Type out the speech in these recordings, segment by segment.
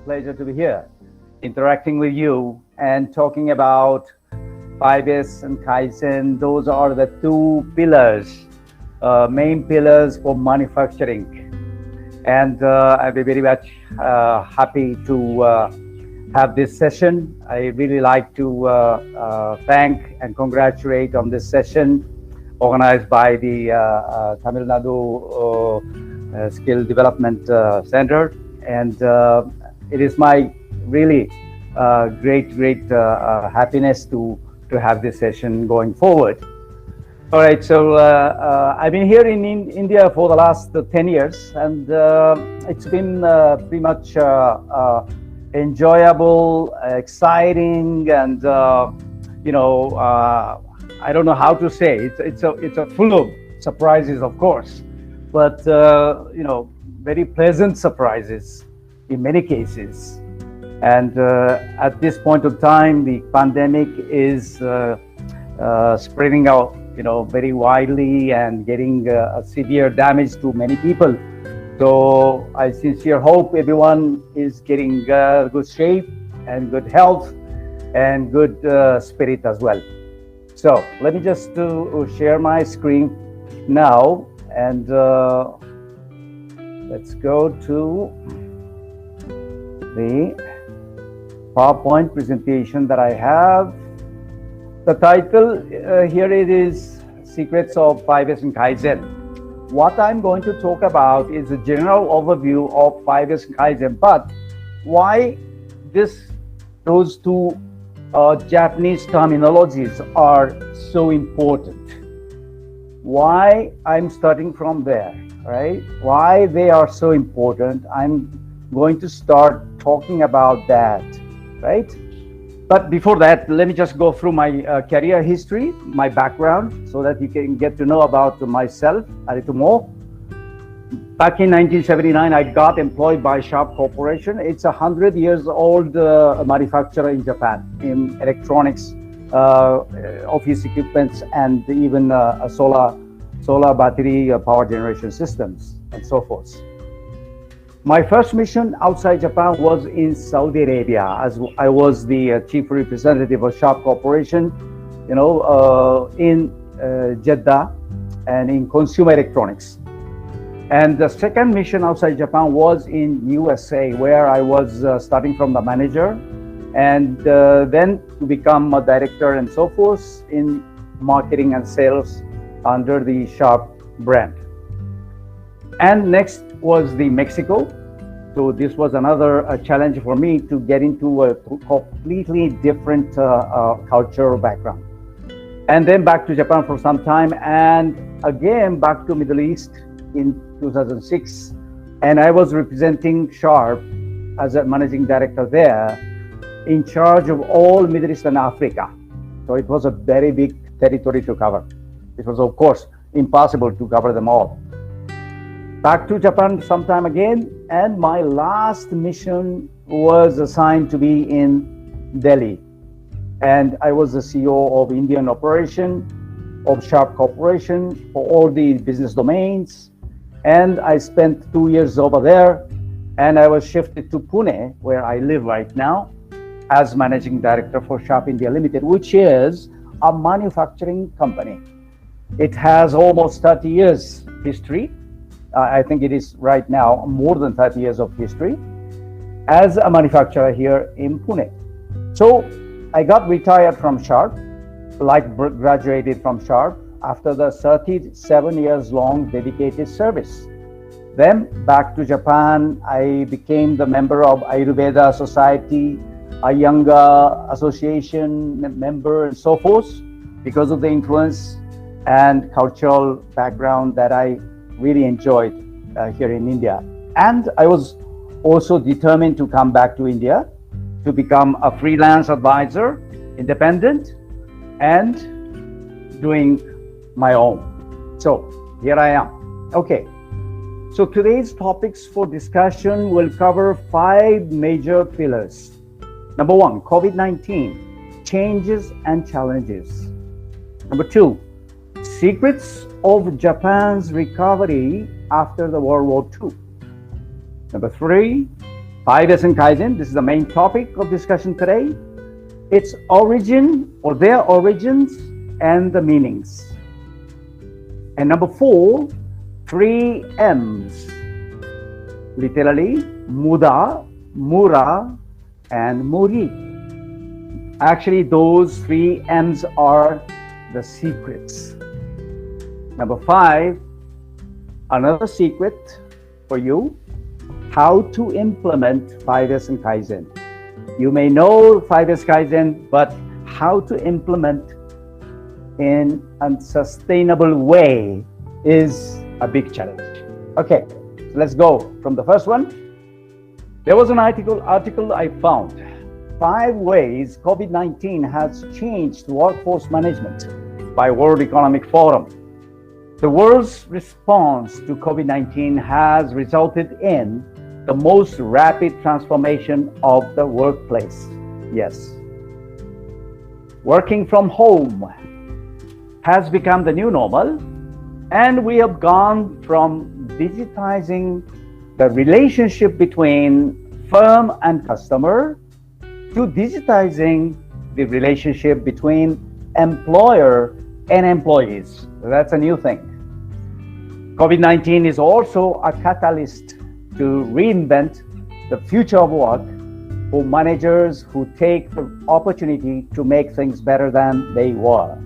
pleasure to be here, interacting with you and talking about 5S and Kaizen. Those are the two pillars, main pillars for manufacturing. And I'll be very much happy to have this session. I really like to thank and congratulate on this session organized by the Tamil Nadu Skill Development Center. And it is my really great happiness to have this session going forward. All right, so I've been here in India for the last 10 years, and it's been pretty much enjoyable, exciting, and I don't know how to say. It's a full of surprises, of course, but very pleasant surprises in many cases. And at this point of time, the pandemic is spreading out, very widely and getting severe damage to many people. So I sincerely hope everyone is getting good shape and good health and good spirit as well. So let me just share my screen now, and let's go to the PowerPoint presentation that I have. The title here it is Secrets of 5S and Kaizen. What I'm going to talk about is a general overview of 5S and Kaizen, but why those two Japanese terminologies are so important. Why I'm starting from there, right? Why they are so important. I'm going to start talking about that, right? But before that, let me just go through my career history, my background, so that you can get to know about myself a little more. Back in 1979, I got employed by Sharp Corporation. It's a 100-years-old manufacturer in Japan in electronics, office equipments, and even solar battery power generation systems, and so forth. My first mission outside Japan was in Saudi Arabia, as I was the chief representative of Sharp Corporation, in Jeddah and in consumer electronics. And the second mission outside Japan was in USA, where I was starting from the manager and then to become a director and so forth in marketing and sales under the Sharp brand. And next was the Mexico. So this was another challenge for me to get into a completely different cultural background. And then back to Japan for some time, and again back to Middle East in 2006. And I was representing Sharp as a managing director there, in charge of all Middle East and Africa. So it was a very big territory to cover. It was, of course, impossible to cover them all. Back to Japan sometime again, and my last mission was assigned to be in Delhi. And I was the CEO of Indian operation of Sharp Corporation for all the business domains. And I spent 2 years over there, and I was shifted to Pune, where I live right now, as managing director for Sharp India Limited, which is a manufacturing company. It has almost 30 years history. I think it is right now more than 30 years of history as a manufacturer here in Pune. So I got retired from Sharp, graduated from Sharp after the 37 years long dedicated service. Then back to Japan, I became the member of Ayurveda Society, a Younger Association member, and so forth, because of the influence and cultural background that I really enjoyed here in India. And I was also determined to come back to India to become a freelance advisor, independent, and doing my own. So here I am. Okay. So today's topics for discussion will cover 5 major pillars. Number 1, COVID-19, changes and challenges. Number 2, secrets of Japan's recovery after the World War II. Number 3, 5S and Kaizen, this is the main topic of discussion today. Its origin or their origins and the meanings. And number 4, 3 M's. Literally, Muda, Mura, and Muri. Actually, those 3 M's are the secrets. Number 5, another secret for you, how to implement 5S and Kaizen. You may know 5S Kaizen, but how to implement in a sustainable way is a big challenge. Okay, so let's go from the first one. There was an article I found, 5 ways COVID-19 has changed workforce management by World Economic Forum. The world's response to COVID-19 has resulted in the most rapid transformation of the workplace. Yes. Working from home has become the new normal, and we have gone from digitizing the relationship between firm and customer to digitizing the relationship between employer and employees. That's a new thing. COVID-19 is also a catalyst to reinvent the future of work for managers who take the opportunity to make things better than they were.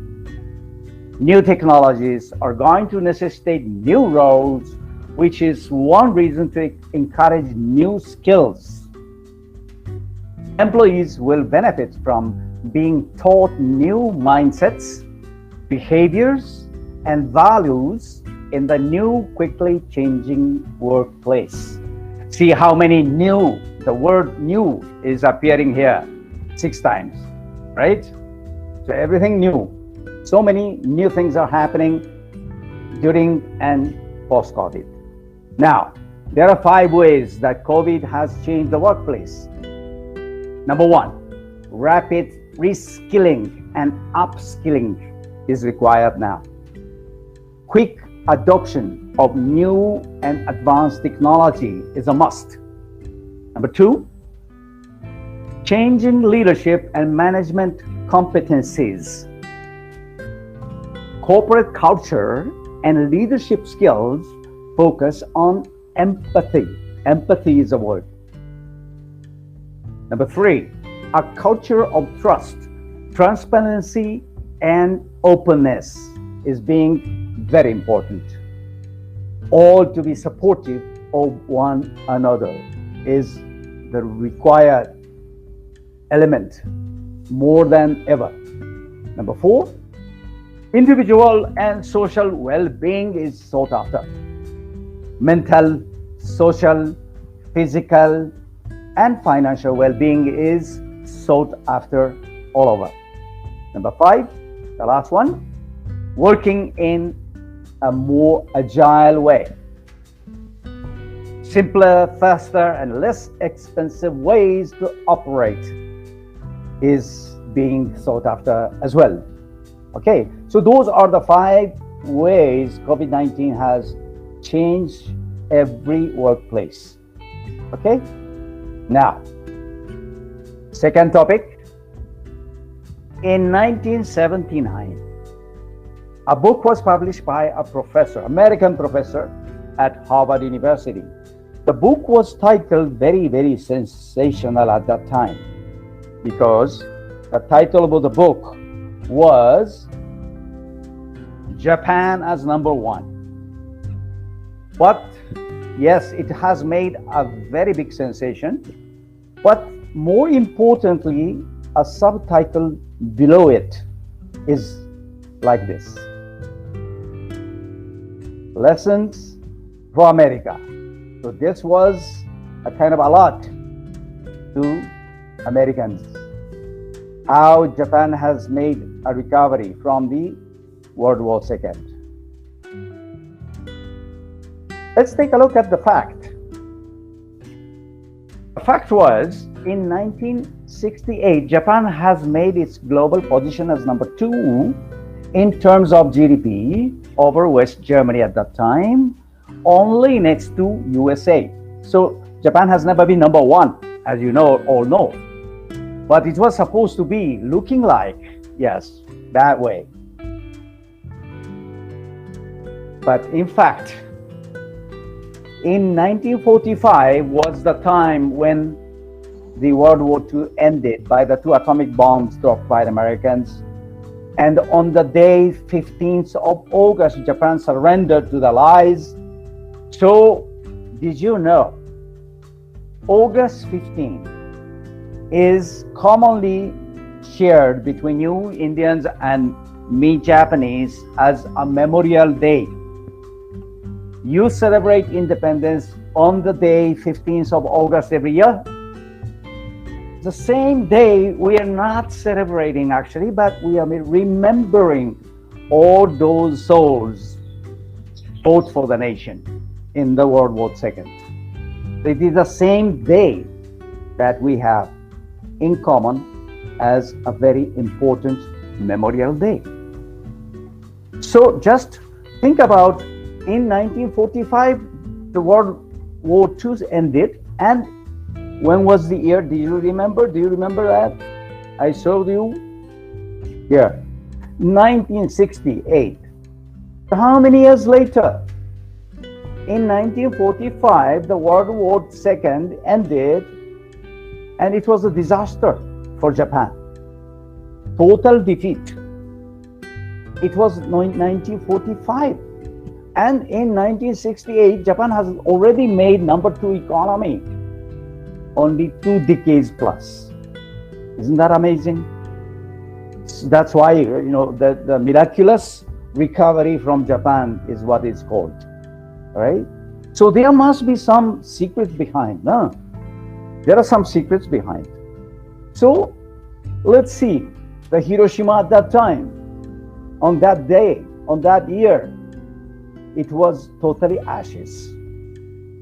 New technologies are going to necessitate new roles, which is one reason to encourage new skills. Employees will benefit from being taught new mindsets, behaviors, and values in the new, quickly changing workplace. See how many new, the word new is appearing here 6 times, right? So everything new. So many new things are happening during and post-COVID. Now, there are 5 ways that COVID has changed the workplace. Number 1, rapid reskilling and upskilling is required now. Quick adoption of new and advanced technology is a must. Number 2, changing leadership and management competencies. Corporate culture and leadership skills focus on empathy. Empathy is a word. Number 3, a culture of trust, transparency, and openness is being very important. All to be supportive of one another is the required element more than ever. Number 4, individual and social well-being is sought after. Mental, social, physical, and financial well-being is sought after all over. Number 5, the last one, working in a more agile way. Simpler, faster, and less expensive ways to operate is being sought after as well. Okay, so those are the 5 ways COVID-19 has changed every workplace. Okay, now, second topic. In 1979, a book was published by a professor, American professor at Harvard University. The book was titled very, very sensational at that time because the title of the book was Japan as Number 1. But yes, it has made a very big sensation, but more importantly, a subtitle below it is like this: Lessons for America. So this was a kind of a lot to Americans. How Japan has made a recovery from the World War II. Let's take a look at the fact. The fact was, in 1968, Japan has made its global position as number 2 in terms of GDP over West Germany at that time, only next to USA. So Japan has never been number one, as you all know. But it was supposed to be looking like, yes, that way. But in fact, in 1945 was the time when the World War II ended by the 2 atomic bombs dropped by the Americans. And on the day 15th of August, Japan surrendered to the Allies. So, did you know, August 15 is commonly shared between you Indians and me Japanese as a memorial day. You celebrate independence on the day 15th of August every year. The same day we are not celebrating actually, but we are remembering all those souls fought for the nation in the World War II. It is the same day that we have in common as a very important memorial day. So just think about, in 1945 the World War II ended, and when was the year? Do you remember? Do you remember that? I showed you here. 1968. How many years later? In 1945, the World War II ended, and it was a disaster for Japan. Total defeat. It was 1945. And in 1968, Japan has already made number 2 economy. Only 2 decades plus. Isn't that amazing? So that's why, you know, the miraculous recovery from Japan is what it's called, right? So there must be some secrets behind. No? There are some secrets behind. So let's see, the Hiroshima at that time, on that day, on that year, it was totally ashes.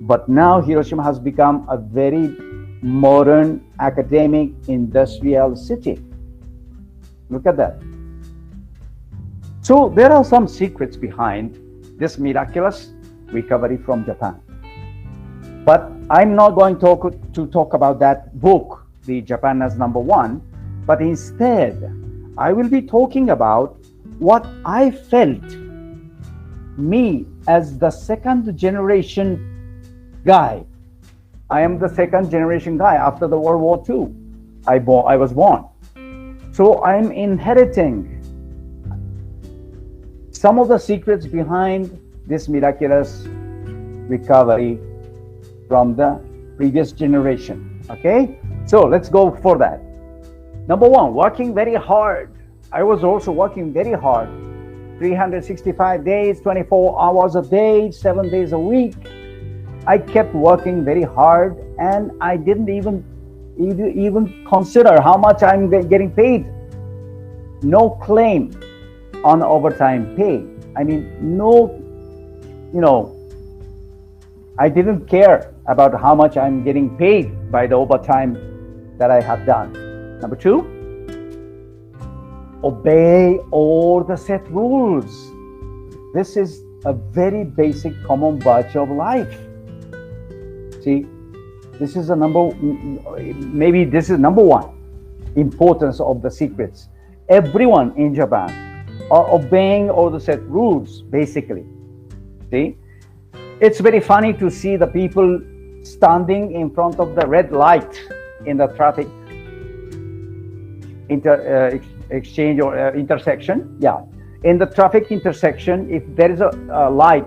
But now Hiroshima has become a very modern, academic, industrial city. Look at that. So there are some secrets behind this miraculous recovery from Japan. But I'm not going to talk about that book, the Japan as number 1, but instead I will be talking about what I felt, me as the second generation guy. I am the second generation guy after the World War II. I was born. So I'm inheriting some of the secrets behind this miraculous recovery from the previous generation. Okay? So let's go for that. Number 1, working very hard. I was also working very hard. 365 days, 24 hours a day, 7 days a week. I kept working very hard, and I didn't even consider how much I'm getting paid. No claim on overtime pay. I mean, no, you know, I didn't care about how much I'm getting paid by the overtime that I have done. Number 2, obey all the set rules. This is a very basic common virtue of life. See, this is maybe this is number 1 importance of the secrets. Everyone in Japan are obeying all the set rules, basically. See, it's very funny to see the people standing in front of the red light in the traffic exchange or intersection. Yeah, in the traffic intersection, if there is a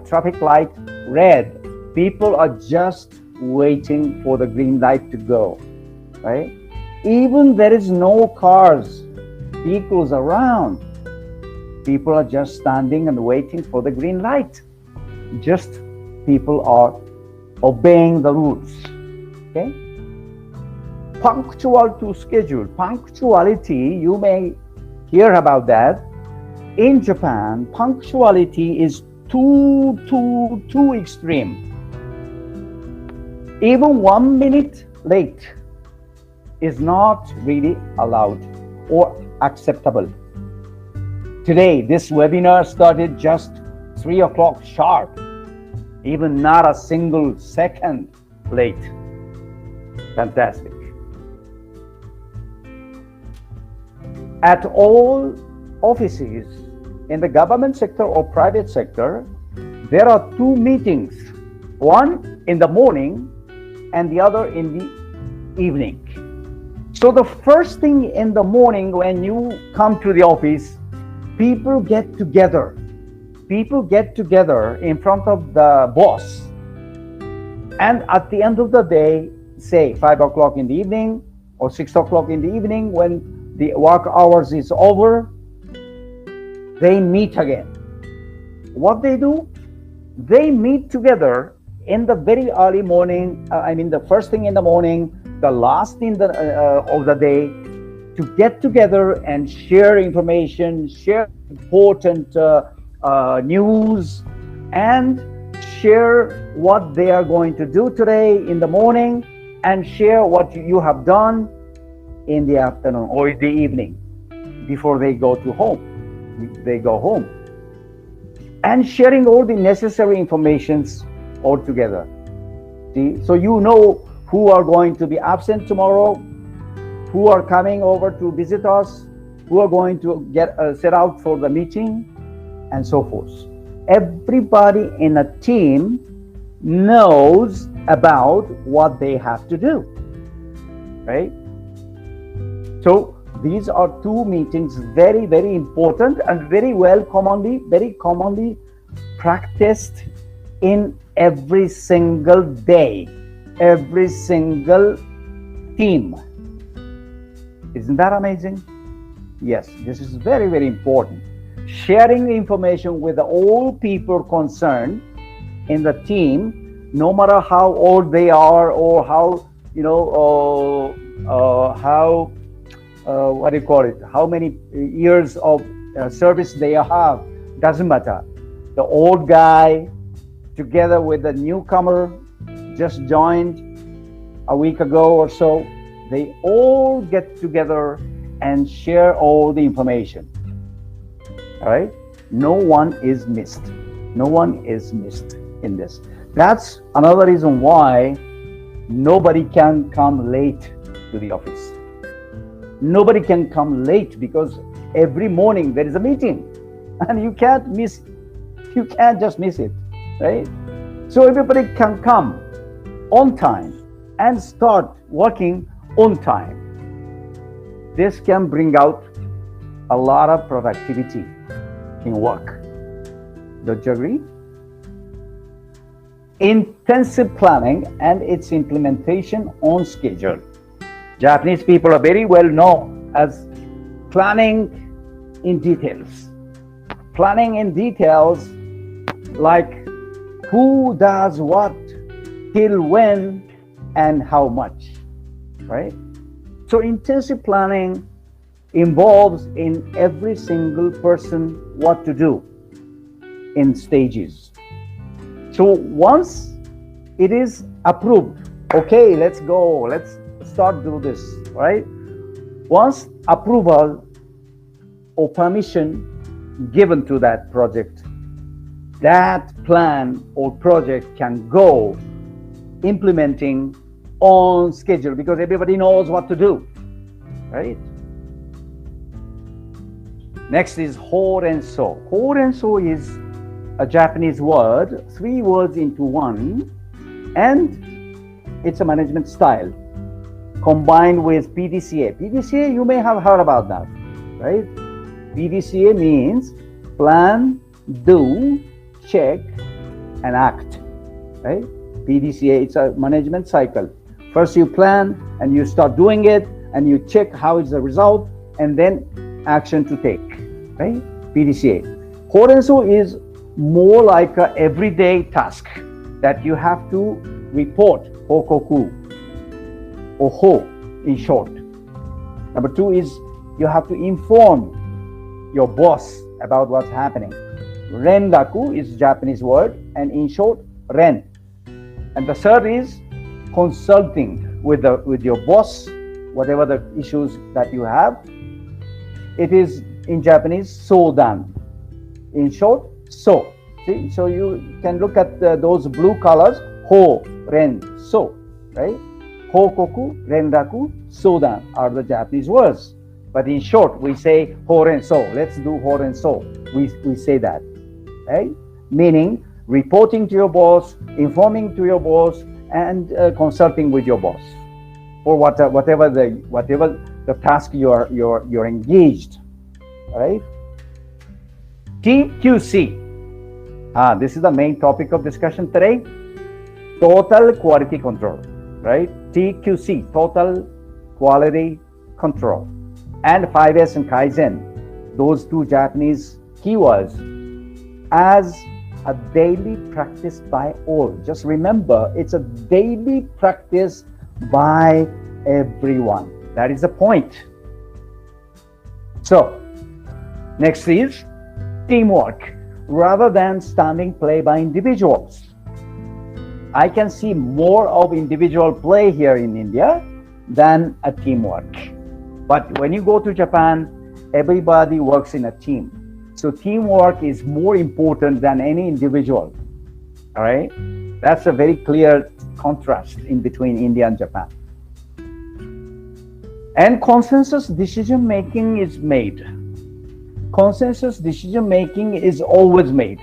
traffic light red, people are just waiting for the green light to go, right? Even there is no cars, vehicles around, people are just standing and waiting for the green light. Just people are obeying the rules. Okay? Punctual to schedule. Punctuality, you may hear about that. In Japan, punctuality is too extreme. Even 1 minute late is not really allowed or acceptable. Today, this webinar started just 3 o'clock sharp, even not a single second late. Fantastic. At all offices in the government sector or private sector, there are two meetings, one in the morning and the other in the evening. So the first thing in the morning when you come to the office, people get together. People get together in front of the boss. And at the end of the day, say 5 o'clock in the evening or 6 o'clock in the evening, when the work hours is over, they meet again. What they do? They meet together in the very early morning, the first thing in the morning, the last thing of the day, to get together and share information, share important news, and share what they are going to do today in the morning, and share what you have done in the afternoon or in the evening before they go home. They go home. And sharing all the necessary informations all together. See? So you know who are going to be absent tomorrow, who are coming over to visit us, who are going to get set out for the meeting, and so forth. Everybody in a team knows about what they have to do, right? So these are two meetings, very, very important and very commonly practiced in every single day, every single team. Isn't that amazing? Yes, this is very, very important. Sharing information with all people concerned in the team, no matter how old they are or how, how many years of service they have, doesn't matter. The old guy together with the newcomer just joined a week ago or so, they all get together and share all the information. All right? No one is missed. No one is missed in this. That's another reason why nobody can come late to the office. Nobody can come late because every morning there is a meeting and you can't just miss it, right? So everybody can come on time and start working on time. This can bring out a lot of productivity in work. Don't you agree? Intensive planning and its implementation on schedule. Japanese people are very well known as planning in details. Planning in details like who does what, till when, and how much, right? So intensive planning involves in every single person what to do in stages. So once it is approved, okay, let's go, let's start do this, right? Once approval or permission given to that project, that plan or project can go implementing on schedule because everybody knows what to do, right? Next is horenso. Horenso is a Japanese word, 3 words into one, and it's a management style combined with PDCA. PDCA, you may have heard about that, right? PDCA means plan, do, check, and act, right? PDCA, it's a management cycle. First you plan and you start doing it and you check how is the result and then action to take, right? PDCA. Horenso is more like an everyday task that you have to report, hokoku, or ho in short. Number 2 is you have to inform your boss about what's happening. Renraku is Japanese word, and in short, ren. And the third is consulting with your boss, whatever the issues that you have. It is in Japanese sodan. In short, so. See, so you can look at those blue colors, ho, ren, so, right? Hokoku, Renraku, Sodan are the Japanese words. But in short, we say Horenso. Let's do Horenso. We say that, right? Meaning reporting to your boss, informing to your boss, and consulting with your boss, or whatever the task you're engaged, right? TQC. This is the main topic of discussion today. Total quality control, right? TQC, total quality control, and 5S and Kaizen, those two Japanese keywords, as a daily practice by all. Just remember, it's a daily practice by everyone. That is the point. So, next is teamwork. Rather than standing play by individuals, I can see more of individual play here in India than a teamwork. But when you go to Japan, everybody works in a team. So teamwork is more important than any individual. All right? That's a very clear contrast in between India and Japan. And consensus decision making is made. Consensus decision making is always made.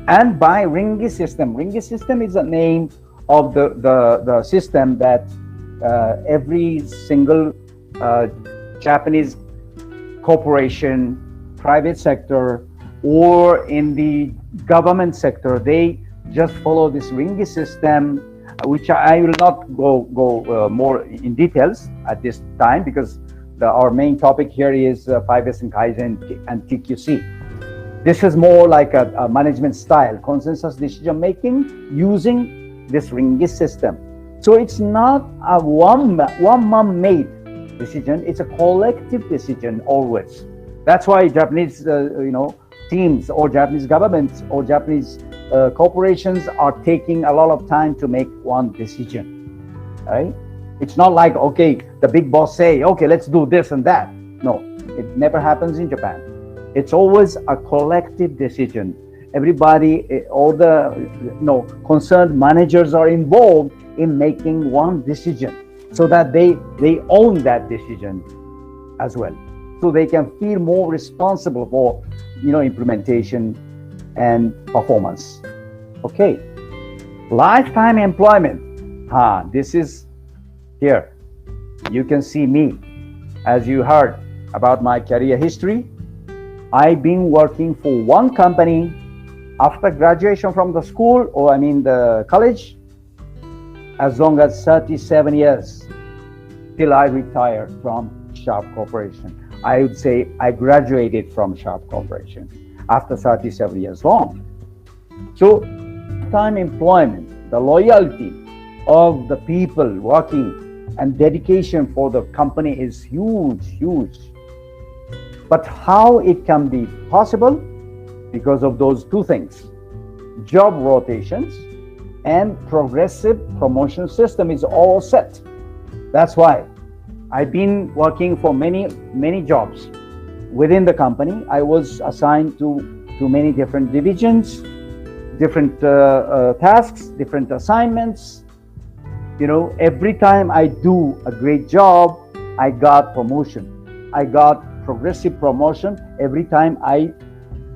And by Ringi system. Ringi system is the name of the system that every single Japanese corporation, private sector, or in the government sector, they just follow this Ringi system, which I will not go more in details at this time, because our main topic here is 5S and Kaizen and TQC. This is more like a management style, consensus decision making using this Ringi system. So it's not a one man made decision; it's a collective decision always. That's why Japanese, teams or Japanese governments or Japanese corporations are taking a lot of time to make one decision, right? It's not like, okay, the big boss say, okay, let's do this and that. No, it never happens in Japan. It's always a collective decision. Everybody, all the concerned managers are involved in making one decision, so that they own that decision as well. So they can feel more responsible for implementation and performance. Okay, lifetime employment. This is here. You can see me. As you heard about my career history, I've been working for one company after graduation from the school, or the college, as long as 37 years till I retired from Sharp Corporation. I would say I graduated from Sharp Corporation after 37 years long. So, time employment, the loyalty of the people working and dedication for the company is huge. But how it can be possible? Because of those two things. Job rotations and progressive promotion system is all set. That's why I've been working for many jobs within the company. I was assigned to many different divisions, different tasks, different assignments. Every time I do a great job, I got promotion. I got progressive promotion every time I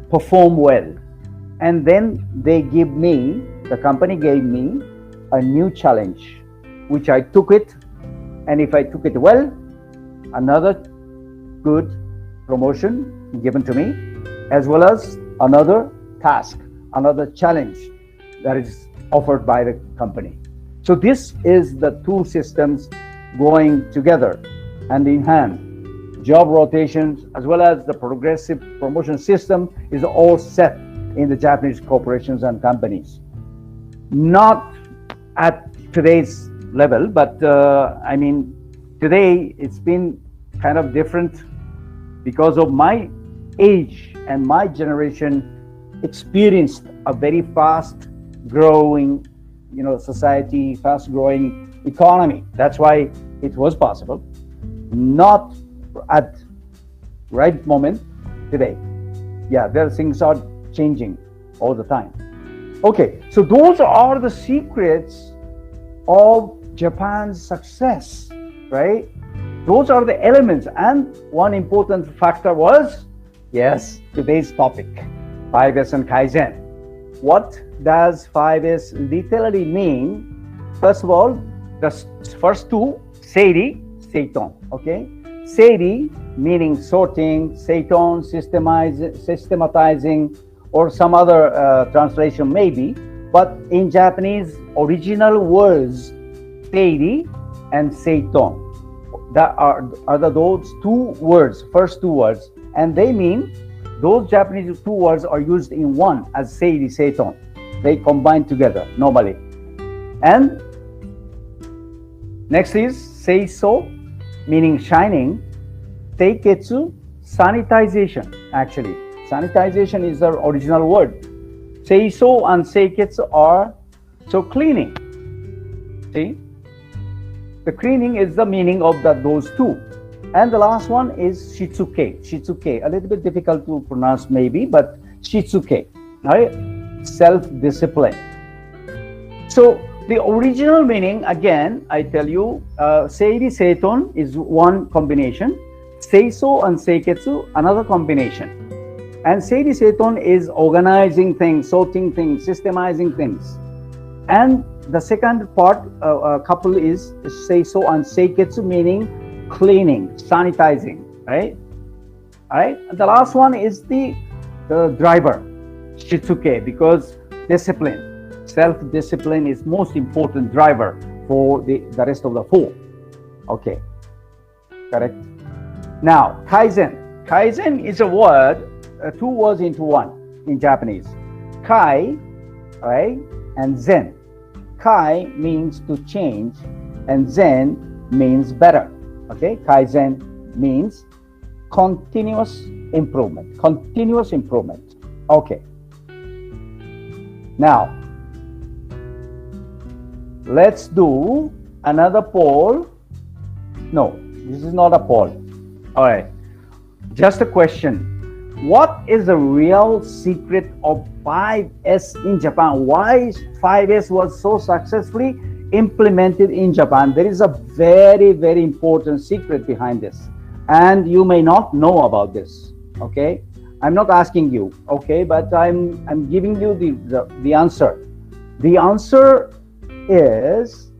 perform well. And then the company gave me a new challenge, which I took it. And if I took it well, another good promotion given to me, as well as another task, another challenge that is offered by the company. So this is the two systems going together, hand in hand. Job rotations as well as the progressive promotion system is all set in the Japanese corporations and companies. Not at today's level, but today it's been kind of different because of my age and my generation experienced a very fast growing society, fast growing economy. That's why it was possible. Not at right moment today. There things are changing all the time. Okay, so those are the secrets of Japan's success, right? Those are the elements. And one important factor was, yes, today's topic, 5S and Kaizen. What does 5S literally mean? First of all, the first two, Seiri, Seiton, okay? Seiri meaning sorting, Seiton, systematizing, or some other translation maybe. But in Japanese, original words, Seiri and Seiton, that are those two words, first two words, and they mean, those Japanese two words are used in one as Seiri, Seiton. They combine together normally. And next is Seiso, meaning shining. Seiketsu, sanitization, actually. Sanitization is the original word. Seiso and Seiketsu are, so cleaning. See? The cleaning is the meaning of those two. And the last one is Shitsuke. Shitsuke, a little bit difficult to pronounce maybe, but Shitsuke, right? Self-discipline. So the original meaning, again, I tell you, Seiri Seiton is one combination. Seiso and Seiketsu, another combination. And Seiri Seiton is organizing things, sorting things, systemizing things. And the second part, couple is Seiso and Seiketsu, meaning cleaning, sanitizing, right? All right. And the last one is the driver, Shitsuke, because discipline, self-discipline is most important driver for the rest of the four. Okay, correct. Now, Kaizen. Kaizen is a word, two words into one in Japanese. Kai, right, and Zen. Kai means to change, and Zen means better. Okay, Kaizen means continuous improvement. Continuous improvement. Okay. Now, let's do another poll. No, this is not a poll. All right, just a question. What is the real secret of 5S in Japan? Why 5S was so successfully implemented in Japan? There is a very, very important secret behind this. And you may not know about this, okay? I'm not asking you, okay? But I'm giving you the answer. The answer is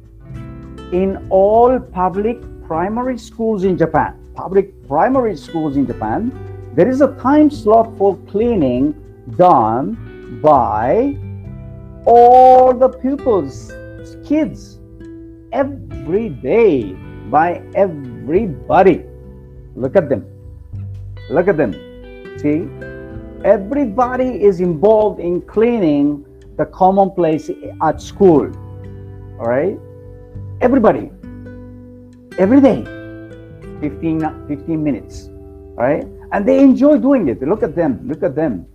in all public primary schools in Japan. There is a time slot for cleaning done by all the pupils, kids, every day, by everybody. Look at them. Look at them. See? Everybody is involved in cleaning the common place at school. All right? Everybody. Every day. 15 minutes. All right? And they enjoy doing it. Look at them. Look at them.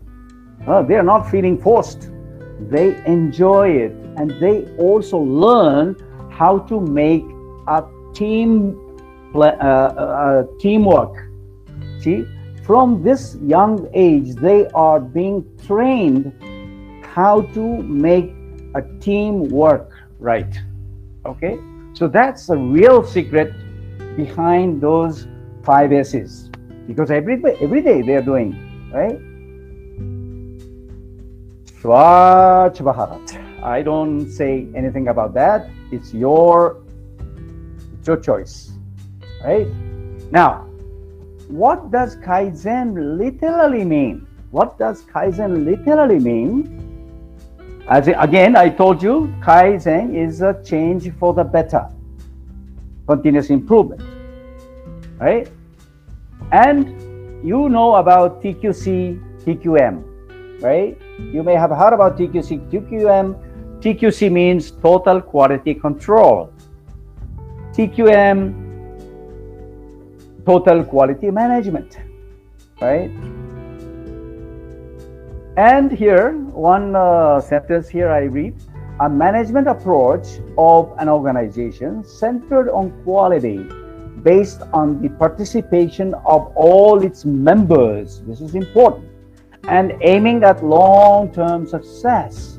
They are not feeling forced. They enjoy it. And they also learn how to make a teamwork. See? From this young age, they are being trained how to make a team work right. Okay? So that's the real secret behind those 5 S's. Because every day they are doing, right? Swachh Bharat. I don't say anything about that. It's your choice, right? Now, what does Kaizen literally mean? What does Kaizen literally mean? Again, I told you, Kaizen is a change for the better, continuous improvement, right? And you know about TQC, TQM, right? You may have heard about TQC, TQM. TQC means total quality control. TQM, total quality management, right? And here, one sentence here I read, a management approach of an organization centered on quality based on the participation of all its members. This is important. And aiming at long-term success.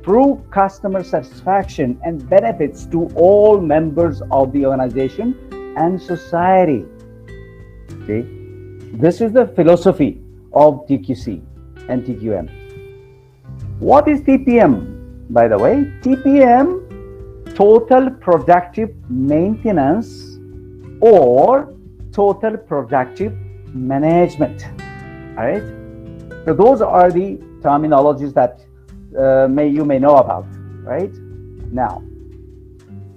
improve customer satisfaction and benefits to all members of the organization and society. See, this is the philosophy of TQC and TQM. What is TPM, by the way? TPM, Total Productive Maintenance or Total Productive Management. All right. So those are the terminologies that you may know about, right? Now,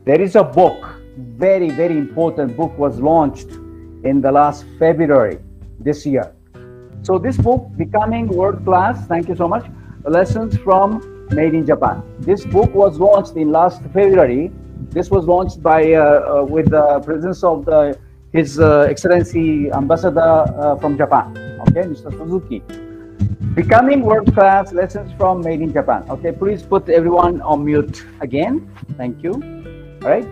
there is a book, very, very important book was launched in the last February this year. So this book, Becoming World Class, thank you so much, Lessons from Made in Japan. This book was launched in last February. This was launched by with the presence of His Excellency Ambassador from Japan, okay, Mr. Suzuki. Becoming World Class, Lessons from Made in Japan. Okay, please put everyone on mute again. Thank you. All right.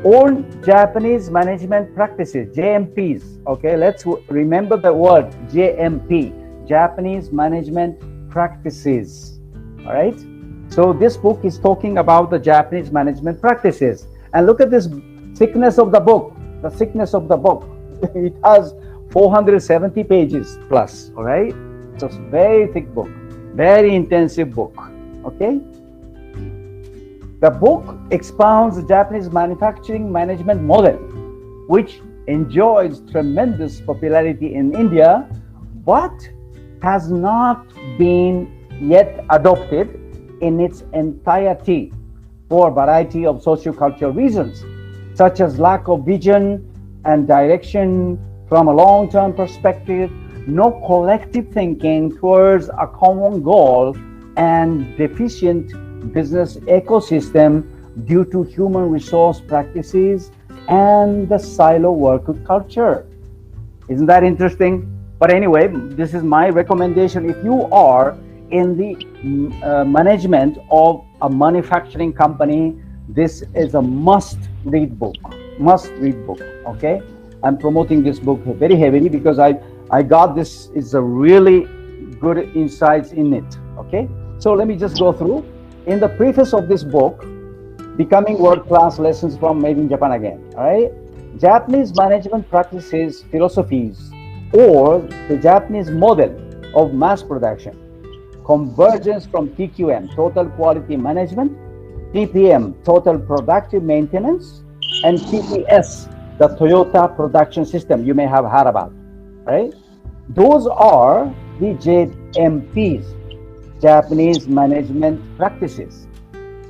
All Japanese management practices, JMPs. Okay, let's remember the word JMP, Japanese Management Practices. All right. So this book is talking about the Japanese management practices. And look at this thickness of the book. The thickness of the book. It has 470 pages plus. All right. It's a very thick book, very intensive book. Okay. The book expounds the Japanese manufacturing management model, which enjoys tremendous popularity in India, but has not been yet adopted in its entirety for a variety of socio-cultural reasons, such as lack of vision and direction from a long-term perspective, no collective thinking towards a common goal, and deficient business ecosystem due to human resource practices and the silo work culture. Isn't that interesting? But anyway, this is my recommendation. If you are in the management of a manufacturing company, this is a must-read book. Must-read book. Okay, I'm promoting this book very heavily because I got this. It's a really good insights in it. Okay, so let me just go through. In the preface of this book, Becoming World Class, Lessons from Made in Japan again. All right, Japanese management practices, philosophies, or the Japanese model of mass production. Convergence from TQM, Total Quality Management, TPM, Total Productive Maintenance, and TPS, the Toyota Production System you may have heard about, right? Those are the JMPs, Japanese Management Practices,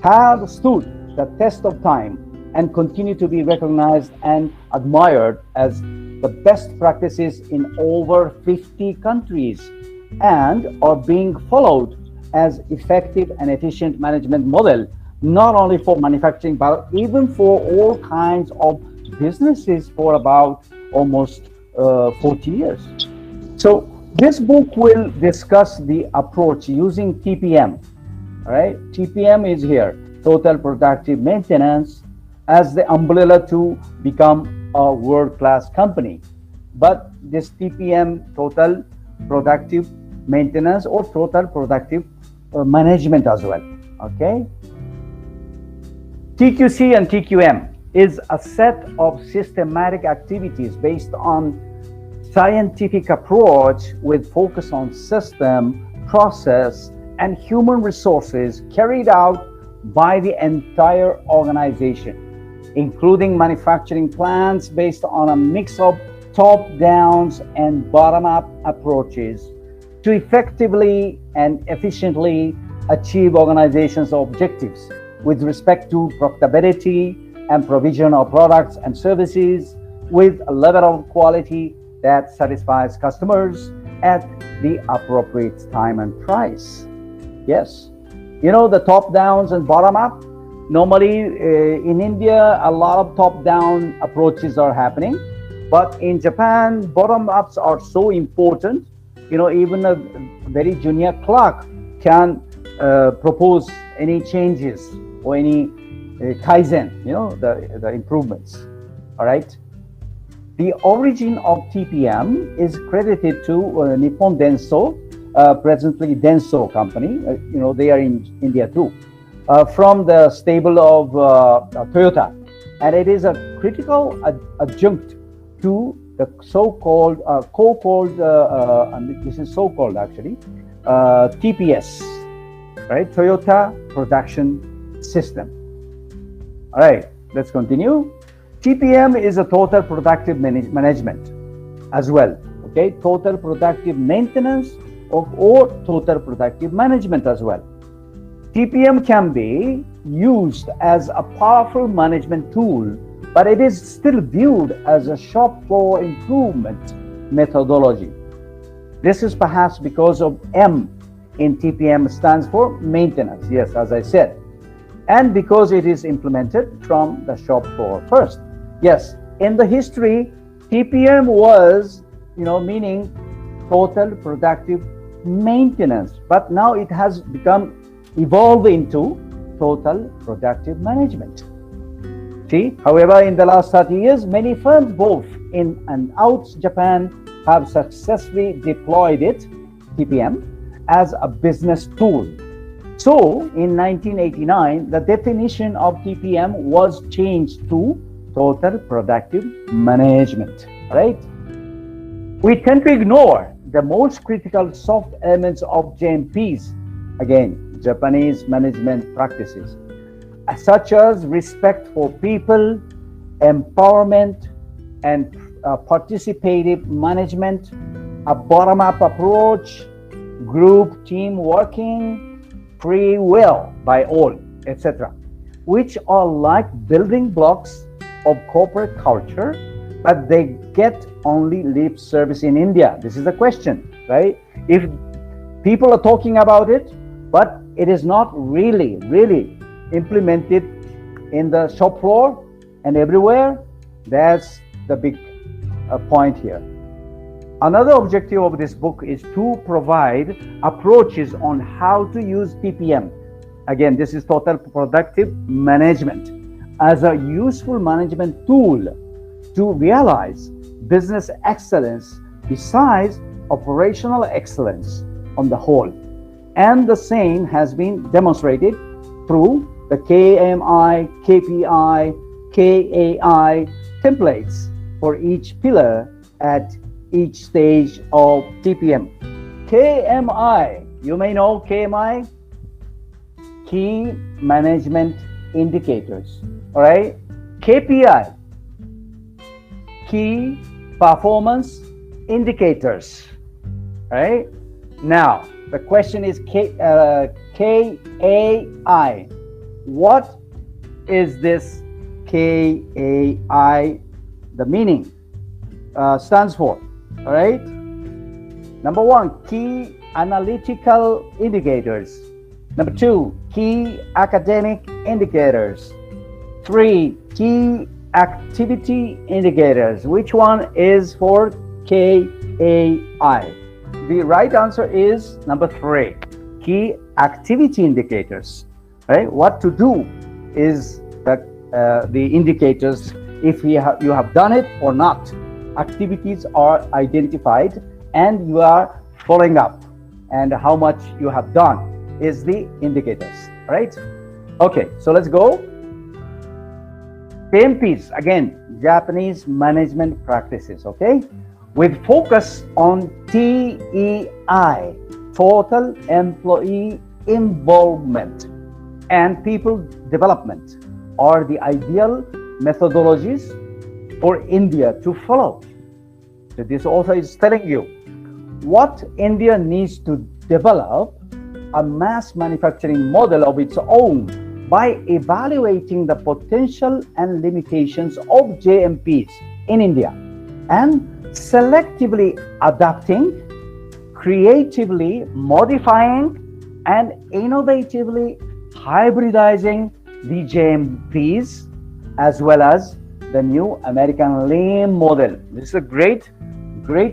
have stood the test of time and continue to be recognized and admired as the best practices in over 50 countries, and are being followed as effective and efficient management model, not only for manufacturing, but even for all kinds of businesses for about almost 40 years. So this book will discuss the approach using TPM. All right, TPM is here, Total Productive Maintenance, as the umbrella to become a world-class company. But this TPM, Total Productive Maintenance or Total Productive Management as well. Okay. TQC and TQM is a set of systematic activities based on scientific approach with focus on system, process, and human resources carried out by the entire organization, including manufacturing plans based on a mix of top-downs and bottom-up approaches to effectively and efficiently achieve organization's objectives with respect to profitability and provision of products and services with a level of quality that satisfies customers at the appropriate time and price. Yes, you know, the top downs and bottom up, normally in India a lot of top down approaches are happening, but in Japan bottom ups are so important. You know, even a very junior clerk can propose any changes or any Kaizen, you know, the improvements. All right. The origin of TPM is credited to Nippon Denso, presently Denso company. You know, they are in India too. from the stable of Toyota, and it is a critical adjunct to the so-called and this is so-called actually TPS, right? Toyota Production System. All right, let's continue. TPM is a total productive management as well. Okay, total productive maintenance or total productive management as well. TPM can be used as a powerful management tool, but it is still viewed as a shop floor improvement methodology. This is perhaps because of M in TPM stands for maintenance, yes, as I said, and because it is implemented from the shop floor first. Yes, in the history, TPM was, meaning total productive maintenance, but now it has evolved into total productive management. See, however, in the last 30 years, many firms both in and out Japan have successfully deployed it, TPM, as a business tool. So, in 1989, the definition of TPM was changed to total productive management, right? We tend to ignore the most critical soft elements of JMPs, again, Japanese management practices, such as respect for people, empowerment, and participative management, a bottom-up approach, group team working, free will by all, etc., which are like building blocks of corporate culture, but they get only lip service in India. This is the question, right? If people are talking about it, but it is not really implemented in the shop floor and everywhere, that's the big point here. Another objective of this book is to provide approaches on how to use TPM. Again, this is total productive management as a useful management tool to realize business excellence besides operational excellence on the whole. And the same has been demonstrated through the KMI, KPI, KAI templates for each pillar at each stage of TPM. KMI, you may know KMI, Key Management Indicators, all right? KPI, Key Performance Indicators, right? Now, the question is KAI. What is this KAI? The meaning stands for, all right? Number one, key analytical indicators. Number two, key academic indicators. 3, key activity indicators. Which one is for KAI? The right answer is number 3, key activity indicators. Right? What to do is the indicators if you have done it or not. Activities are identified and you are following up, and how much you have done is the indicators, right? Okay, so let's go. JMPs, again, Japanese management practices, okay? With focus on TEI, total employee involvement and people development are the ideal methodologies for India to follow. So this author is telling you what India needs to develop a mass manufacturing model of its own by evaluating the potential and limitations of JMPs in India and selectively adapting, creatively modifying, and innovatively hybridizing the JMPs as well as the new American Lean model. This is a great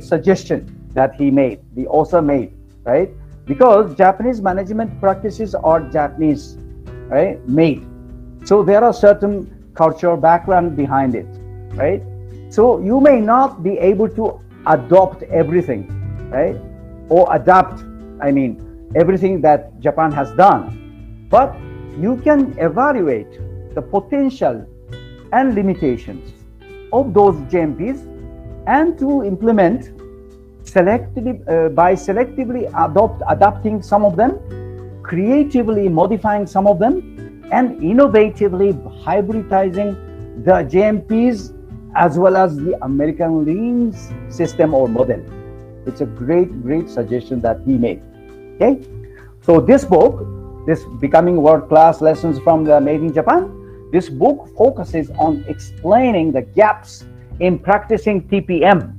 suggestion that the author made, right? Because Japanese management practices are Japanese, right, made. So there are certain cultural background behind it, right? So you may not be able to adopt everything, right? Or adapt, everything that Japan has done. But you can evaluate the potential and limitations of those JMPs and to implement by selectively adopting some of them, creatively modifying some of them, and innovatively hybridizing the JMPs as well as the American Lean system or model. It's a great suggestion that he made. Okay, so this book, this Becoming World Class Lessons from the Made in Japan, this book focuses on explaining the gaps in practicing TPM,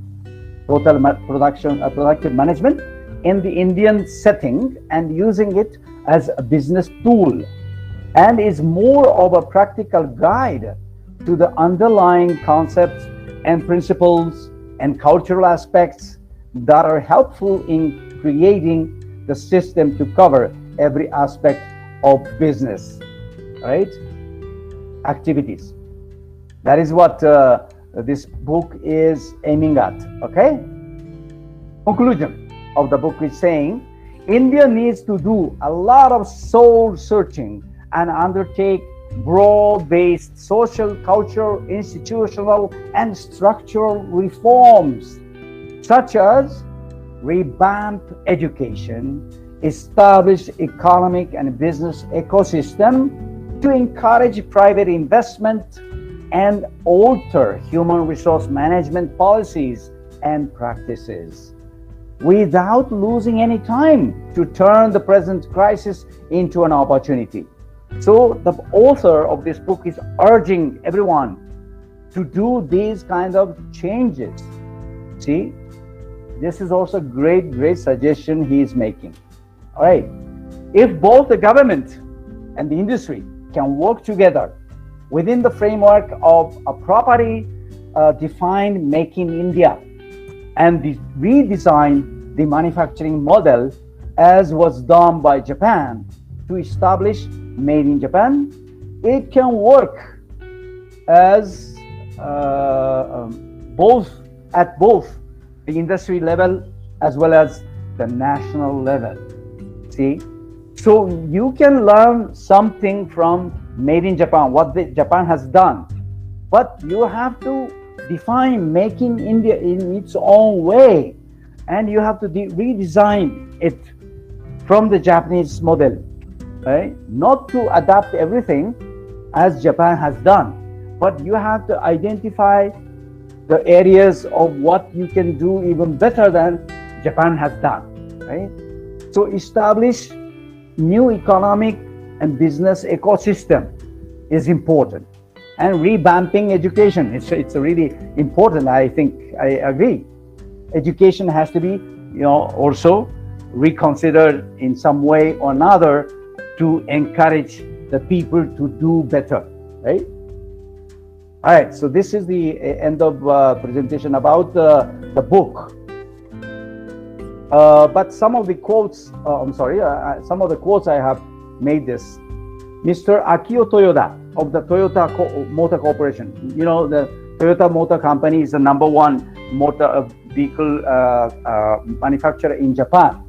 total productive management, in the Indian setting and using it as a business tool, and is more of a practical guide to the underlying concepts and principles and cultural aspects that are helpful in creating the system to cover every aspect of business, right? Activities. That is what this book is aiming at, okay? Conclusion of the book is saying, India needs to do a lot of soul searching and undertake broad-based social, cultural, institutional, and structural reforms, such as revamp education, establish economic and business ecosystem to encourage private investment, and alter human resource management policies and practices without losing any time to turn the present crisis into an opportunity. So the author of this book is urging everyone to do these kind of changes. See, this is also great suggestion he is making. All right, if both the government and the industry can work together within the framework of a properly defined Make in India and redesign the manufacturing model as was done by Japan to establish Made in Japan, it can work as at both the industry level as well as the national level. See, so you can learn something from Made in Japan, what Japan has done, but you have to define Make in India in its own way, and you have to redesign it from the Japanese model, right? Not to adapt everything as Japan has done, but you have to identify the areas of what you can do even better than Japan has done, right? So establish new economic and business ecosystem is important, and revamping education, it's really important. I think I agree. Education has to be, also reconsidered in some way or another to encourage the people to do better, right? All right, so this is the end of presentation about the book. But some of the quotes, some of the quotes I have made this. Mr. Akio Toyoda of the Toyota Motor Corporation. The Toyota Motor Company is the #1 motor vehicle manufacturer in Japan.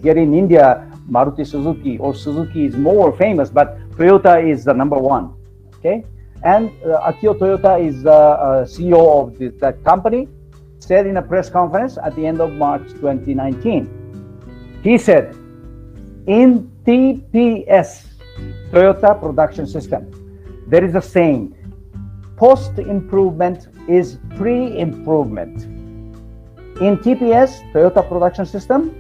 Here in India, Maruti Suzuki or Suzuki is more famous, but Toyota is the #1. Okay, and Akio Toyoda is the CEO of that company, said in a press conference at the end of March 2019. He said, in TPS, Toyota Production System, there is a saying, post-improvement is pre-improvement. In TPS, Toyota Production System,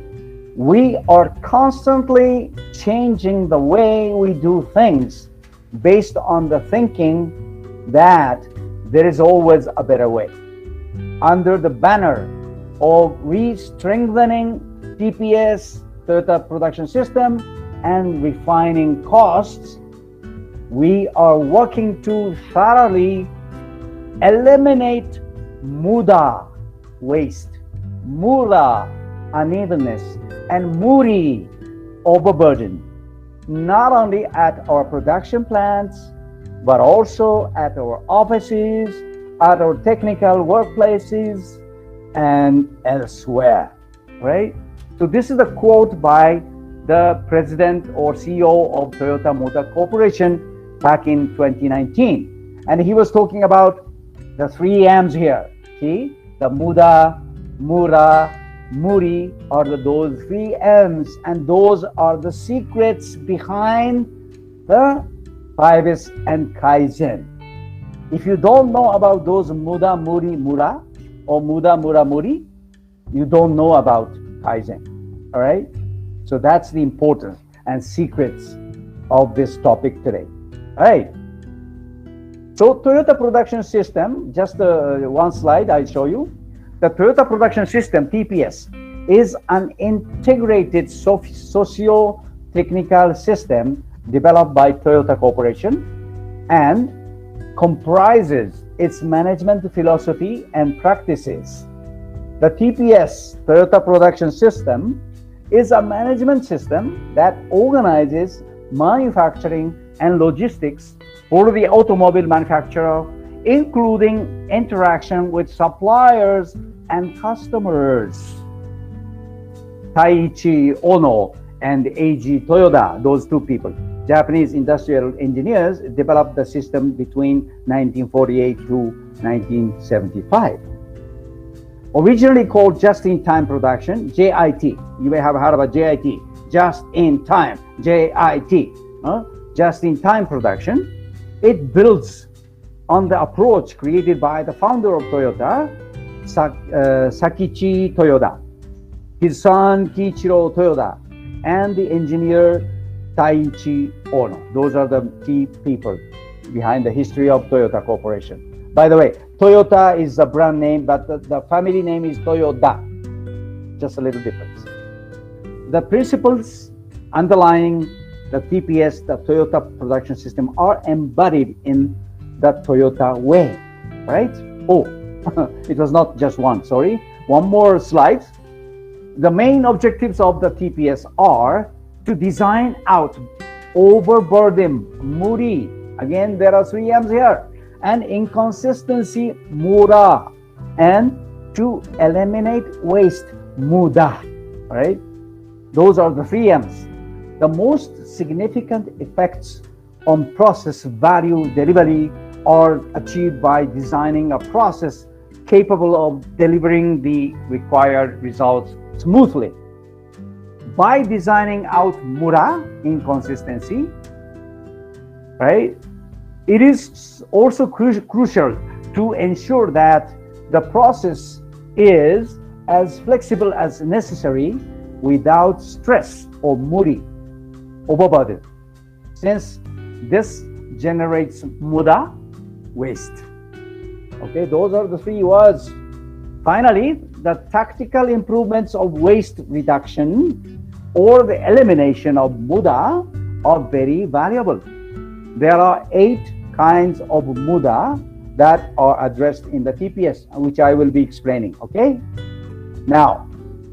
we are constantly changing the way we do things based on the thinking that there is always a better way. Under the banner of re-strengthening TPS, Toyota Production System, and refining costs, we are working to thoroughly eliminate Muda waste, Mura Unevenness, and Muri Overburden, not only at our production plants, but also at our offices, at our technical workplaces, and elsewhere, right? So this is a quote by the president or CEO of Toyota Motor Corporation back in 2019. And he was talking about the 3 M's here. See, the Muda, Mura, Muri are those 3 M's, and those are the secrets behind the 5S and Kaizen. If you don't know about those Muda, Muri, Mura, or Muda, Mura, Muri, you don't know about Kaizen. All right? So that's the importance and secrets of this topic today. All right? So Toyota production system, just one slide I'll show you. The Toyota production system, TPS, is an integrated socio-technical system developed by Toyota Corporation and comprises its management philosophy and practices. The TPS, Toyota Production System, is a management system that organizes manufacturing and logistics for the automobile manufacturer, including interaction with suppliers and customers. Taiichi Ono and Eiji Toyoda, those 2 people, Japanese industrial engineers, developed the system between 1948 to 1975. Originally called just-in-time production, JIT. You may have heard about JIT, just-in-time, JIT, just-in-time production. It builds on the approach created by the founder of Toyota, Sakichi Toyoda, his son Kiichiro Toyoda, and the engineer Taiichi Ono. Those are the key people behind the history of Toyota Corporation. By the way, Toyota is the brand name, but the family name is Toyoda. Just a little difference. The principles underlying the TPS, the Toyota production system, are embodied in the Toyota way, right? Oh, it was not just one, sorry. One more slide. The main objectives of the TPS are to design out overburden, Muri. Again, there are 3 M's here. And inconsistency, Mura. And to eliminate waste, Muda. All right? Those are the 3 M's. The most significant effects on process value delivery are achieved by designing a process capable of delivering the required results smoothly. By designing out Mura, inconsistency, right? It is also crucial to ensure that the process is as flexible as necessary without stress or Muri Overburden, since this generates Muda, waste. Okay, those are the 3 words. Finally, the tactical improvements of waste reduction or the elimination of Muda are very valuable. There are 8 kinds of Muda that are addressed in the TPS, which I will be explaining, okay? Now,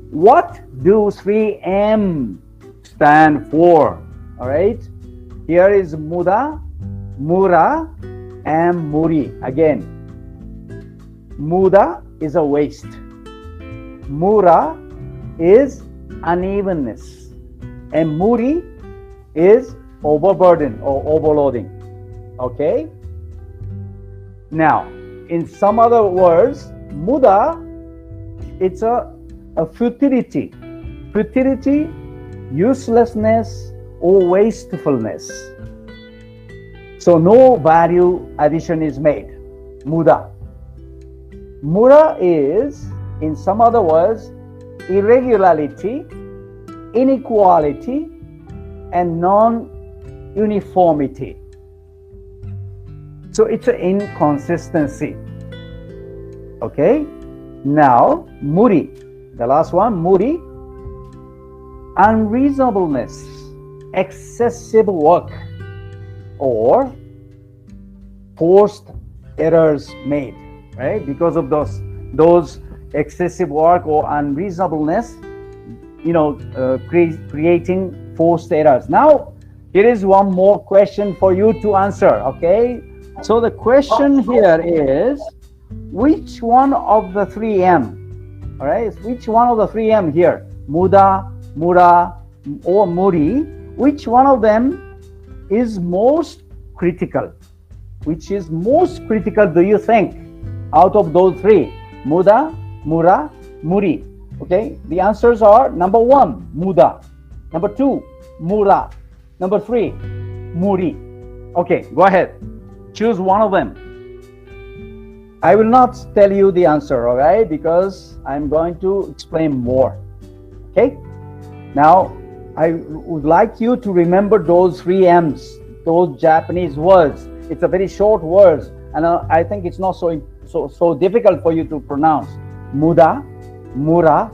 what do 3M stand for? All right? Here is Muda, Mura, and Muri. Again, Muda is a waste. Mura is unevenness. And Muri is overburden or overloading. Okay? Now, in some other words, Muda, it's a futility. Futility, uselessness, or wastefulness. So no value addition is made. Muda. Mura is, in some other words, irregularity, inequality, and non-uniformity. So it's an inconsistency. Okay? Now, Muri, the last one, Muri, unreasonableness, excessive work, or forced errors made, right? Because of those excessive work or unreasonableness, creating forced errors. Now, here is one more question for you to answer, okay? So the question here is, which one of the 3M, all right? Which one of the 3M here? Muda, Mura, or Muri, which one of them is most critical? Which is most critical, do you think, out of those three? Muda, Mura, Muri. Okay, the answers are number 1, Muda. Number 2, Mura. Number 3, Muri. Okay, go ahead. Choose one of them. I will not tell you the answer, all right, because I'm going to explain more. Okay, now I would like you to remember those 3 M's, those Japanese words. It's a very short words, and I think it's not so difficult for you to pronounce. Muda, Mura,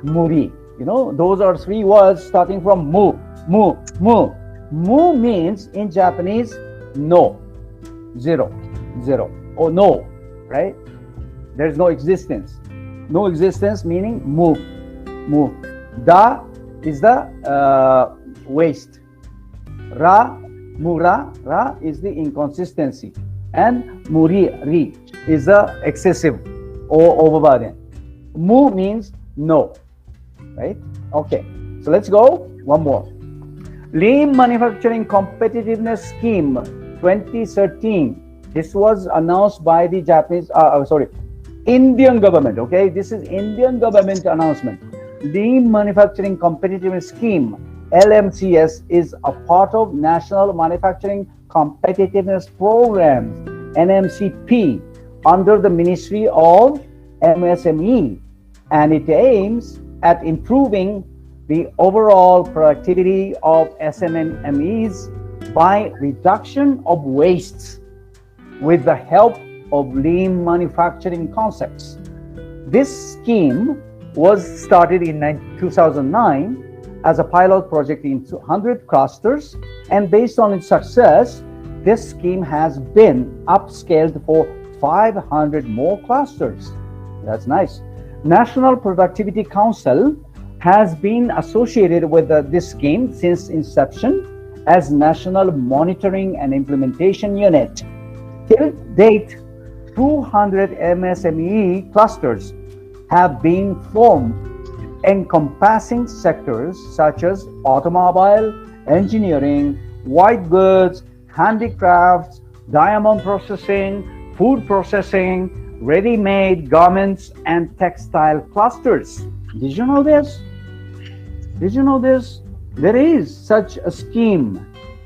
Muri. You know, those are 3 words starting from mu, mu, mu. Mu means in Japanese no, zero, or no, right? There's no existence. No existence meaning mu, mu. Da is the waste. Ra, Mura, Ra is the inconsistency. And Muri, Ri is the excessive or overburden. Mu means no, right? Okay, so let's go. One more. Lean Manufacturing Competitiveness Scheme 2013. This was announced by the Indian government. Okay, this is Indian government announcement. Lean Manufacturing Competitiveness Scheme, LMCS, is a part of National Manufacturing Competitiveness Programs, NMCP, under the Ministry of MSME, and it aims at improving the overall productivity of SMMEs by reduction of wastes with the help of lean manufacturing concepts. This scheme was started in 2009 as a pilot project in 100 clusters, and based on its success, this scheme has been upscaled for 500 more clusters. That's nice. National Productivity Council has been associated with this scheme since inception as National Monitoring and Implementation Unit. Till date, 200 MSME clusters have been formed encompassing sectors such as automobile, engineering, white goods, handicrafts, diamond processing, food processing, ready-made garments, and textile clusters. Did you know this? Did you know this? There is such a scheme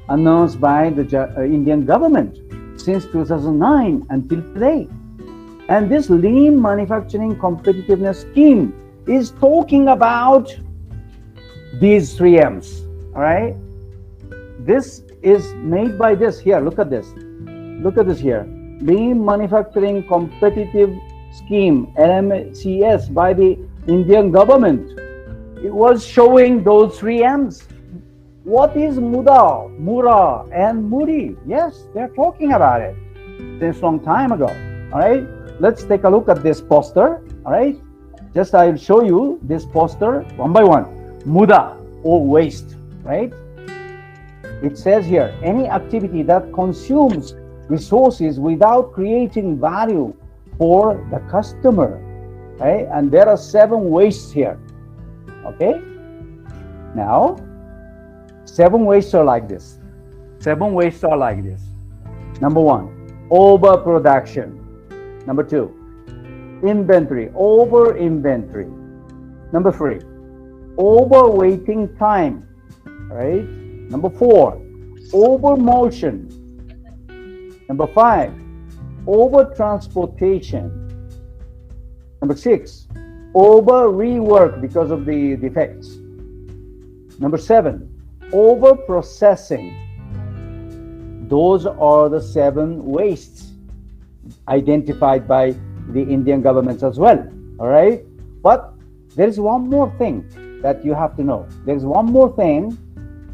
announced by the Indian government since 2009 until today. And this lean manufacturing competitiveness scheme is talking about these 3 M's, all right? This is made by this here. Look at this. Look at this here. Lean manufacturing competitive scheme, LMCS, by the Indian government. It was showing those 3 M's. What is Muda, Mura, and Muri? Yes, they're talking about it since long time ago. All right, let's take a look at this poster. All right, just I will show you this poster one by one. Muda, or waste, right? It says here, any activity that consumes resources without creating value for the customer, right? And there are 7 wastes here. Okay, now 7 wastes are like this. 7 wastes are like this. Number 1, overproduction. Number 2, inventory, over inventory. Number 3, overweighting time, right? Number 4, over motion. Number 5, over transportation. Number 6, over rework because of the defects. Number 7, over processing. Those are the 7 wastes identified by the Indian governments as well. All right, but there is one more thing that you have to know. There is one more thing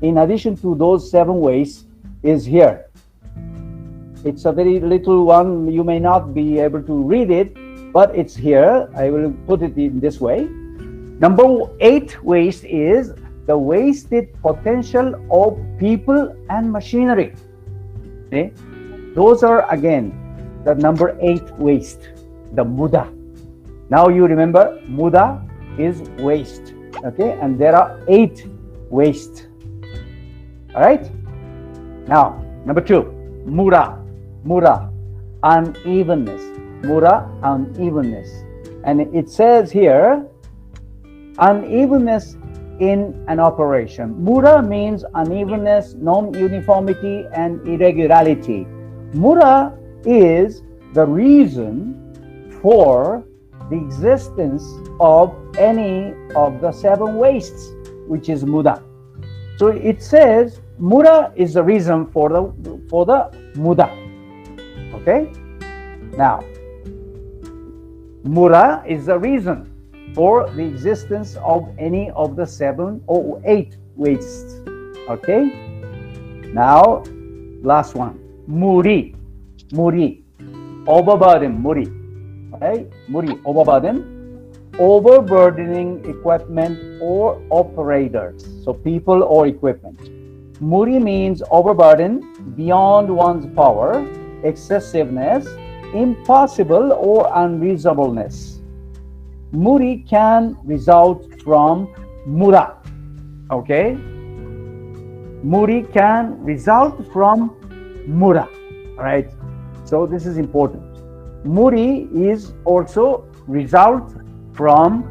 in addition to those 7 wastes is here. It's a very little one. You may not be able to read it, but it's here. I will put it in this way. Number 8 waste is the wasted potential of people and machinery. Okay? Those are again the number 8 waste, the Muda. Now you remember Muda is waste. Okay, and there are 8 waste. All right. Now, number 2, Mura, unevenness. Mura, unevenness. And it says here, unevenness in an operation. Mura means unevenness, non-uniformity, and irregularity. Mura is the reason for the existence of any of the 7 wastes, which is Muda. So it says Mura is the reason for the Muda. Okay? Now, Mura is the reason for the existence of any of the 7 or 8 wastes. Okay? Now, last one. Muri, overburden, Muri. Right? Muri, overburden. Overburdening equipment or operators. So people or equipment. Muri means overburden, beyond one's power, excessiveness, impossible or unreasonableness. Muri can result from Mura. Okay? Muri can result from Mura. Right? So this is important. Muri is also result from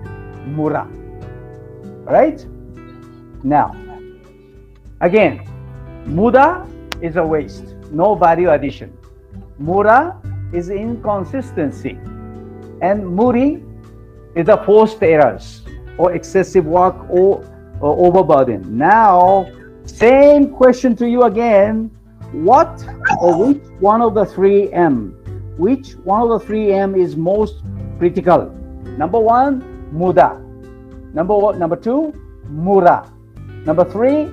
Mura. Right? Now, again, Muda is a waste, no value addition. Mura is inconsistency. And Muri is the forced errors or excessive work or overburden. Now, same question to you again. What or which one of the 3M? Which one of the 3M is most critical? Number 1, Muda. Number 2, Mura. Number 3,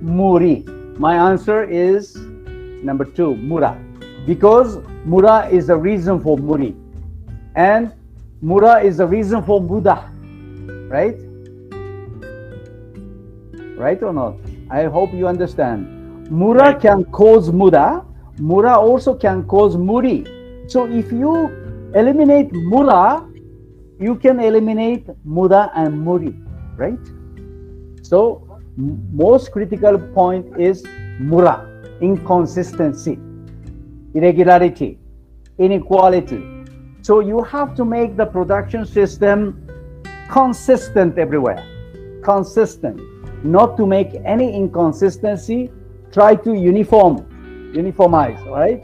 Muri. My answer is number 2, Mura. Because Mura is the reason for Muri. And Mura is the reason for Muda. Right? Right or not? I hope you understand. Mura can cause Muda. Mura also can cause Muri. So if you eliminate Mura, you can eliminate Muda and Muri, right? So most critical point is Mura, inconsistency, irregularity, inequality. So you have to make the production system consistent everywhere, consistent, not to make any inconsistency. Try to uniformize, right?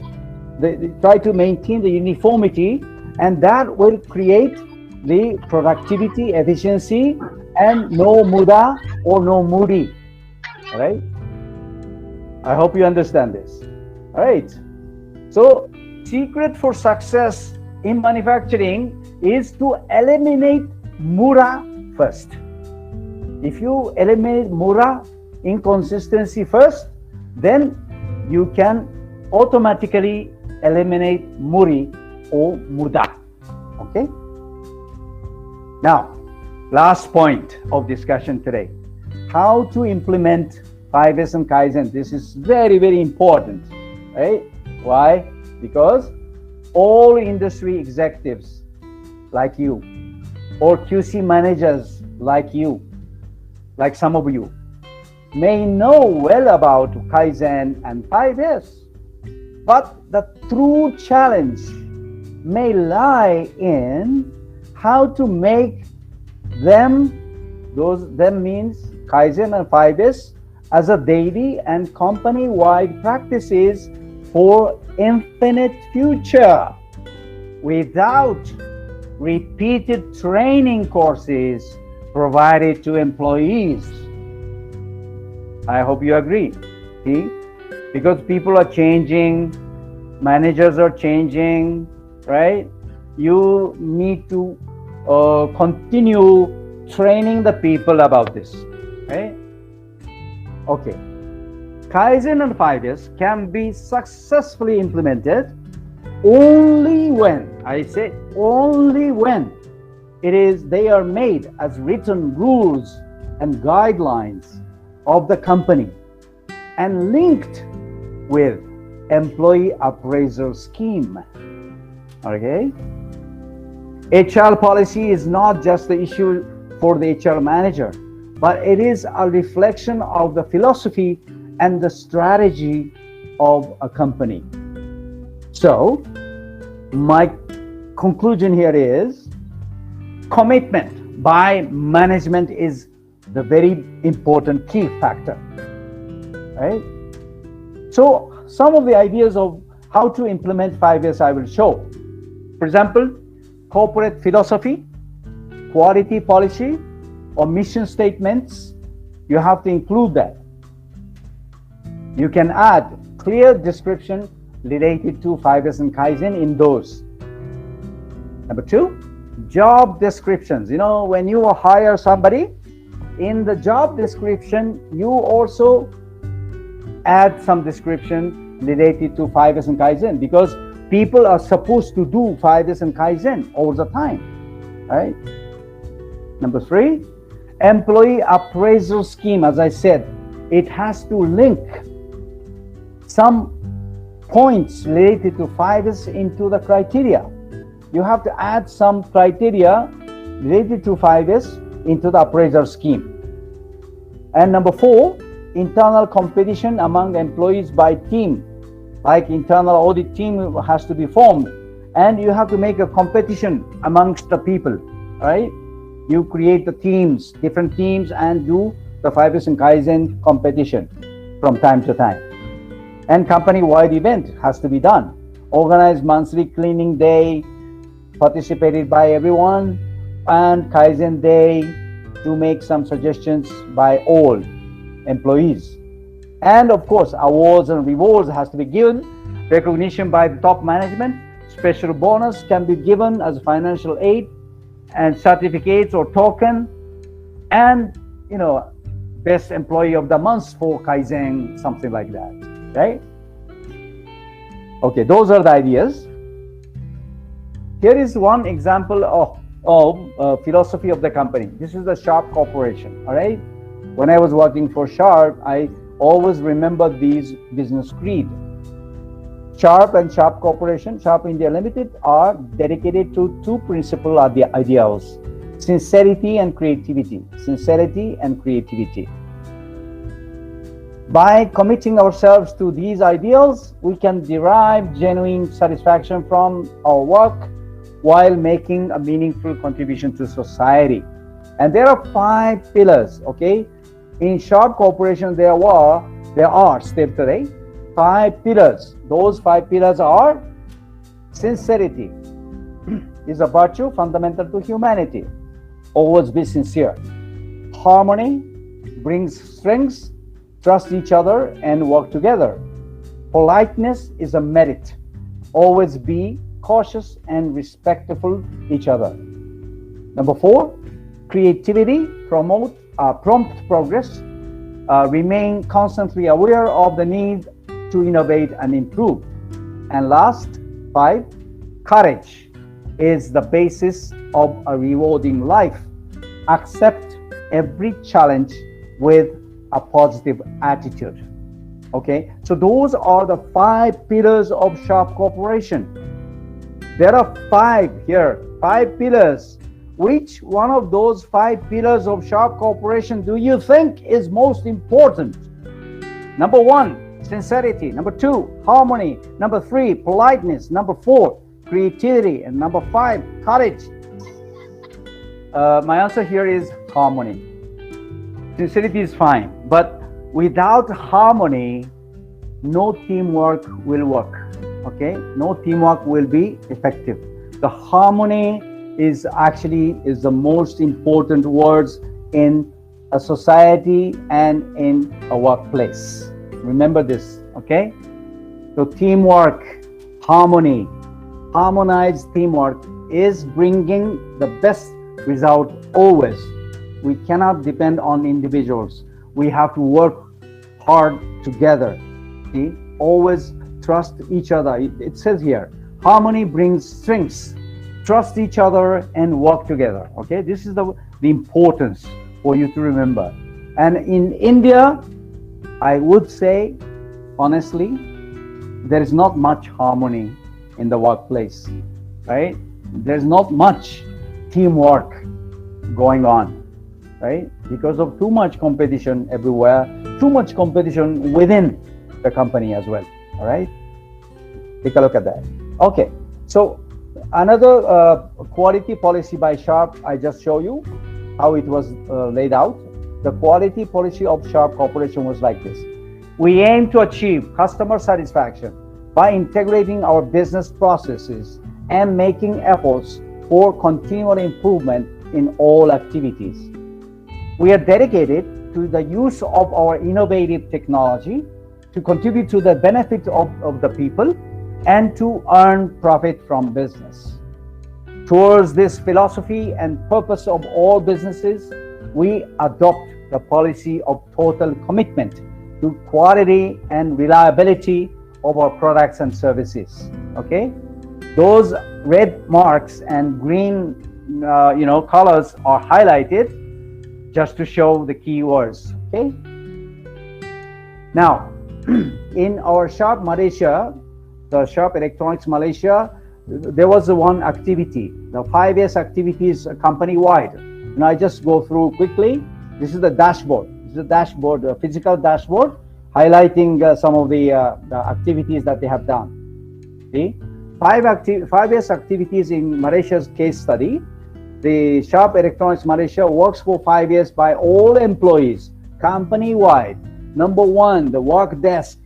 They try to maintain the uniformity, and that will create the productivity, efficiency, and no Muda or no Muri. All right? I hope you understand this. All right. So, secret for success in manufacturing is to eliminate Mura first. If you eliminate Mura, inconsistency first, then you can automatically eliminate Muri or Muda. Okay? Now, last point of discussion today. How to implement 5S and Kaizen. This is very, very important. Right? Why? Because all industry executives like you, or QC managers like you, like some of you, may know well about Kaizen and 5S, but the true challenge may lie in how to make them means Kaizen and 5S as a daily and company-wide practices for infinite future without repeated training courses provided to employees. I hope you agree. See? Because people are changing, managers are changing, right? You need to continue training the people about this, right? Okay. Kaizen and 5S can be successfully implemented only when, I say only when, they are made as written rules and guidelines of the company and linked with employee appraisal scheme. Okay? HR policy is not just the issue for the HR manager, but it is a reflection of the philosophy and the strategy of a company. So my conclusion here is commitment by management is the very important key factor, right? So some of the ideas of how to implement 5S I will show. For example, corporate philosophy, quality policy, or mission statements, you have to include that. You can add clear description related to 5S and Kaizen in those. Number 2, job descriptions. You know, when you hire somebody, in the job description, you also add some description related to 5S and Kaizen, because people are supposed to do 5S and Kaizen all the time, right? Number 3, employee appraisal scheme. As I said, it has to link some points related to 5S into the criteria. You have to add some criteria related to 5S into the appraisal scheme. And number 4, internal competition among employees by team. Like internal audit team has to be formed, and you have to make a competition amongst the people, right? You create the teams, different teams, and do the 5S and Kaizen competition from time to time. And company-wide event has to be done. Organize monthly cleaning day, participated by everyone, and Kaizen day to make some suggestions by all employees. And of course, awards and rewards has to be given, recognition by the top management, special bonus can be given as financial aid, and certificates or token, and best employee of the month for Kaizen, something like that, right? Okay, those are the ideas. Here is one example of philosophy of the company. This is the Sharp Corporation, all right? When I was working for Sharp, I always remember these business creed. Sharp and Sharp Corporation, Sharp India Limited, are dedicated to 2 principal ideals: sincerity and creativity. Sincerity and creativity. By committing ourselves to these ideals, we can derive genuine satisfaction from our work while making a meaningful contribution to society. And there are 5 pillars, okay? In Sharp Corporation, there are still today 5 pillars. Those 5 pillars are: sincerity is a virtue fundamental to humanity. Always be sincere. Harmony brings strength. Trust each other and work together. Politeness is a merit. Always be cautious and respectful each other. Number 4, creativity, prompt progress. Remain constantly aware of the need to innovate and improve. And last, 5, courage is the basis of a rewarding life. Accept every challenge with a positive attitude. Okay, so those are the 5 pillars of Sharp Corporation. There are 5 here, 5 pillars. Which one of those 5 pillars of Sharp Corporation do you think is most important? Number 1, sincerity. Number 2, harmony. Number 3, politeness. Number 4, creativity. And number 5, courage. My answer here is harmony. Sincerity is fine, but without harmony, no teamwork will work. Okay, no teamwork will be effective. The harmony is the most important words in a society and in a workplace. Remember this, okay? So teamwork, harmony, harmonized teamwork is bringing the best result always. We cannot depend on individuals. We have to work hard together. See? Always trust each other. It says here, harmony brings strength. Trust each other and work together. Okay, this is the importance for you to remember. And in India, I would say, honestly, there is not much harmony in the workplace, right? There's not much teamwork going on. right? Because of too much competition everywhere, too much competition within the company as well. All right, take a look at that. Okay, so another quality policy by Sharp, I just show you how it was laid out. The quality policy of Sharp Corporation was like this. We aim to achieve customer satisfaction by integrating our business processes and making efforts for continual improvement in all activities. We are dedicated to the use of our innovative technology to contribute to the benefit of the people and to earn profit from business. Towards this philosophy and purpose of all businesses, we adopt the policy of total commitment to quality and reliability of our products and services. Okay, those red marks and green colors are highlighted just to show the key words. Okay, now in our Sharp Malaysia, the Sharp Electronics Malaysia, there was one activity, the 5S activities company-wide. And I just go through quickly. This is the dashboard. This is the dashboard, the physical dashboard, highlighting some of the activities that they have done. See, 5S activities in Malaysia's case study. The Sharp Electronics Malaysia works for 5 years by all employees, company-wide. Number 1, the work desk,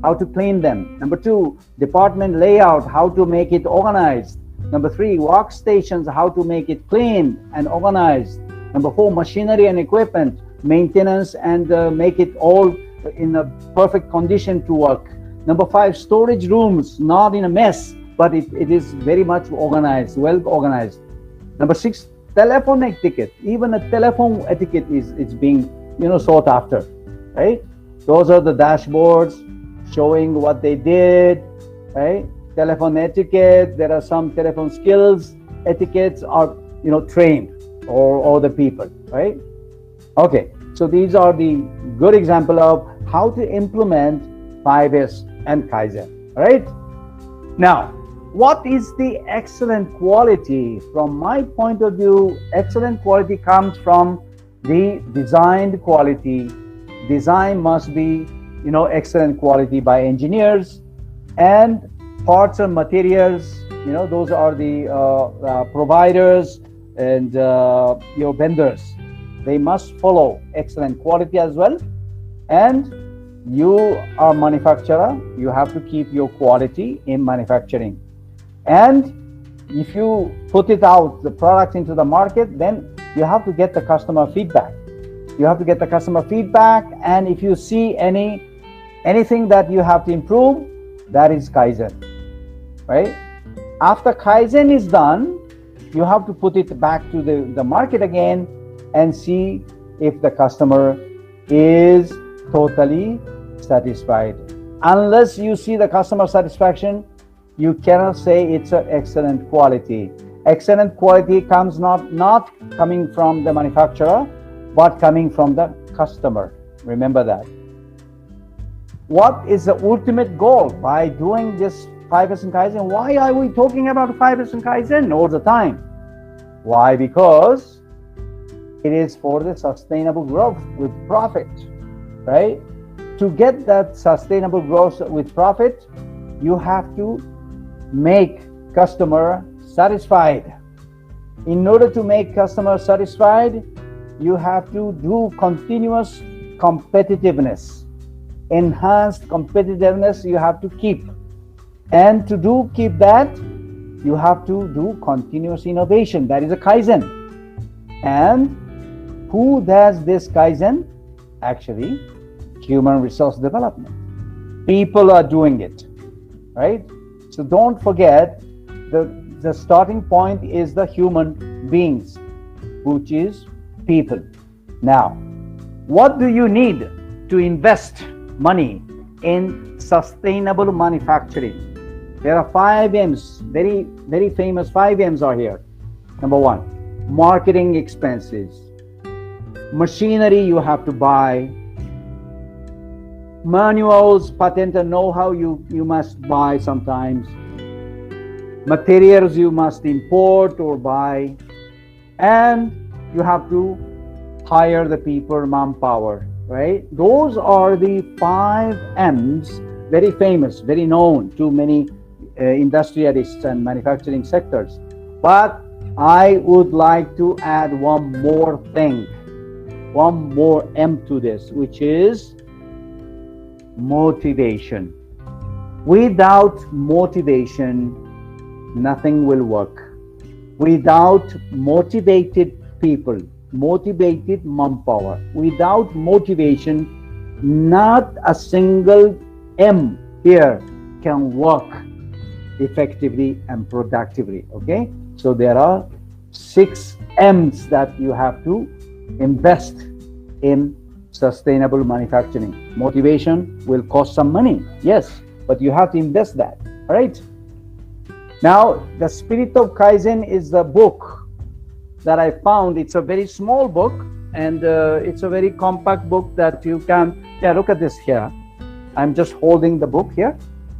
how to clean them. Number 2, department layout, how to make it organized. Number 3, workstations, how to make it clean and organized. Number 4, machinery and equipment, maintenance and make it all in a perfect condition to work. Number 5, storage rooms, not in a mess, but it is very much organized, well organized. Number 6, telephone etiquette. Even a telephone etiquette is being sought after, right? Those are the dashboards showing what they did, right? Telephone etiquette. There are some telephone skills. Etiquettes are trained or the people, right? Okay, so these are the good example of how to implement 5S and Kaizen, right? Now, what is the excellent quality? From my point of view, excellent quality comes from the designed quality. Design must be, excellent quality by engineers, and parts and materials, those are the providers and your vendors. They must follow excellent quality as well. And you are manufacturer, you have to keep your quality in manufacturing. And if you put it out, the product into the market, then you have to get the customer feedback. You have to get the customer feedback, and if you see anything that you have to improve, that is Kaizen, right? After Kaizen is done, you have to put it back to the market again and see if the customer is totally satisfied. Unless you see the customer satisfaction, you cannot say it's an excellent quality. Excellent quality comes not coming from the manufacturer, but coming from the customer. Remember that. What is the ultimate goal by doing this 5S and Kaizen? Why are we talking about 5S and Kaizen all the time? Why? Because it is for the sustainable growth with profit, right? To get that sustainable growth with profit, you have to make customer satisfied. In order to make customer satisfied, you have to do continuous competitiveness. Enhanced competitiveness you have to keep. And to keep that, you have to do continuous innovation. That is a Kaizen. And who does this Kaizen? Actually, human resource development. People are doing it, right? So don't forget, the starting point is the human beings, which is people. Now, what do you need to invest money in sustainable manufacturing? There are 5 M's, very, very famous 5 M's are here. Number 1, marketing expenses. Machinery you have to buy. Manuals, patent and know-how you must buy sometimes. Materials you must import or buy. And you have to hire the people, manpower, right? Those are the 5 M's, very famous, very known to many industrialists and manufacturing sectors. But I would like to add one more thing, one more M to this, which is motivation. Without motivation, nothing will work. Without motivated people, motivated manpower, without motivation, not a single M here can work effectively and productively. Okay, so there are 6 M's that you have to invest in sustainable manufacturing. Motivation will cost some money, yes, but you have to invest that. All right, now the Spirit of Kaizen is the book that I found. It's a very small book, and it's a very compact book that you can, look at this here. I'm just holding the book here.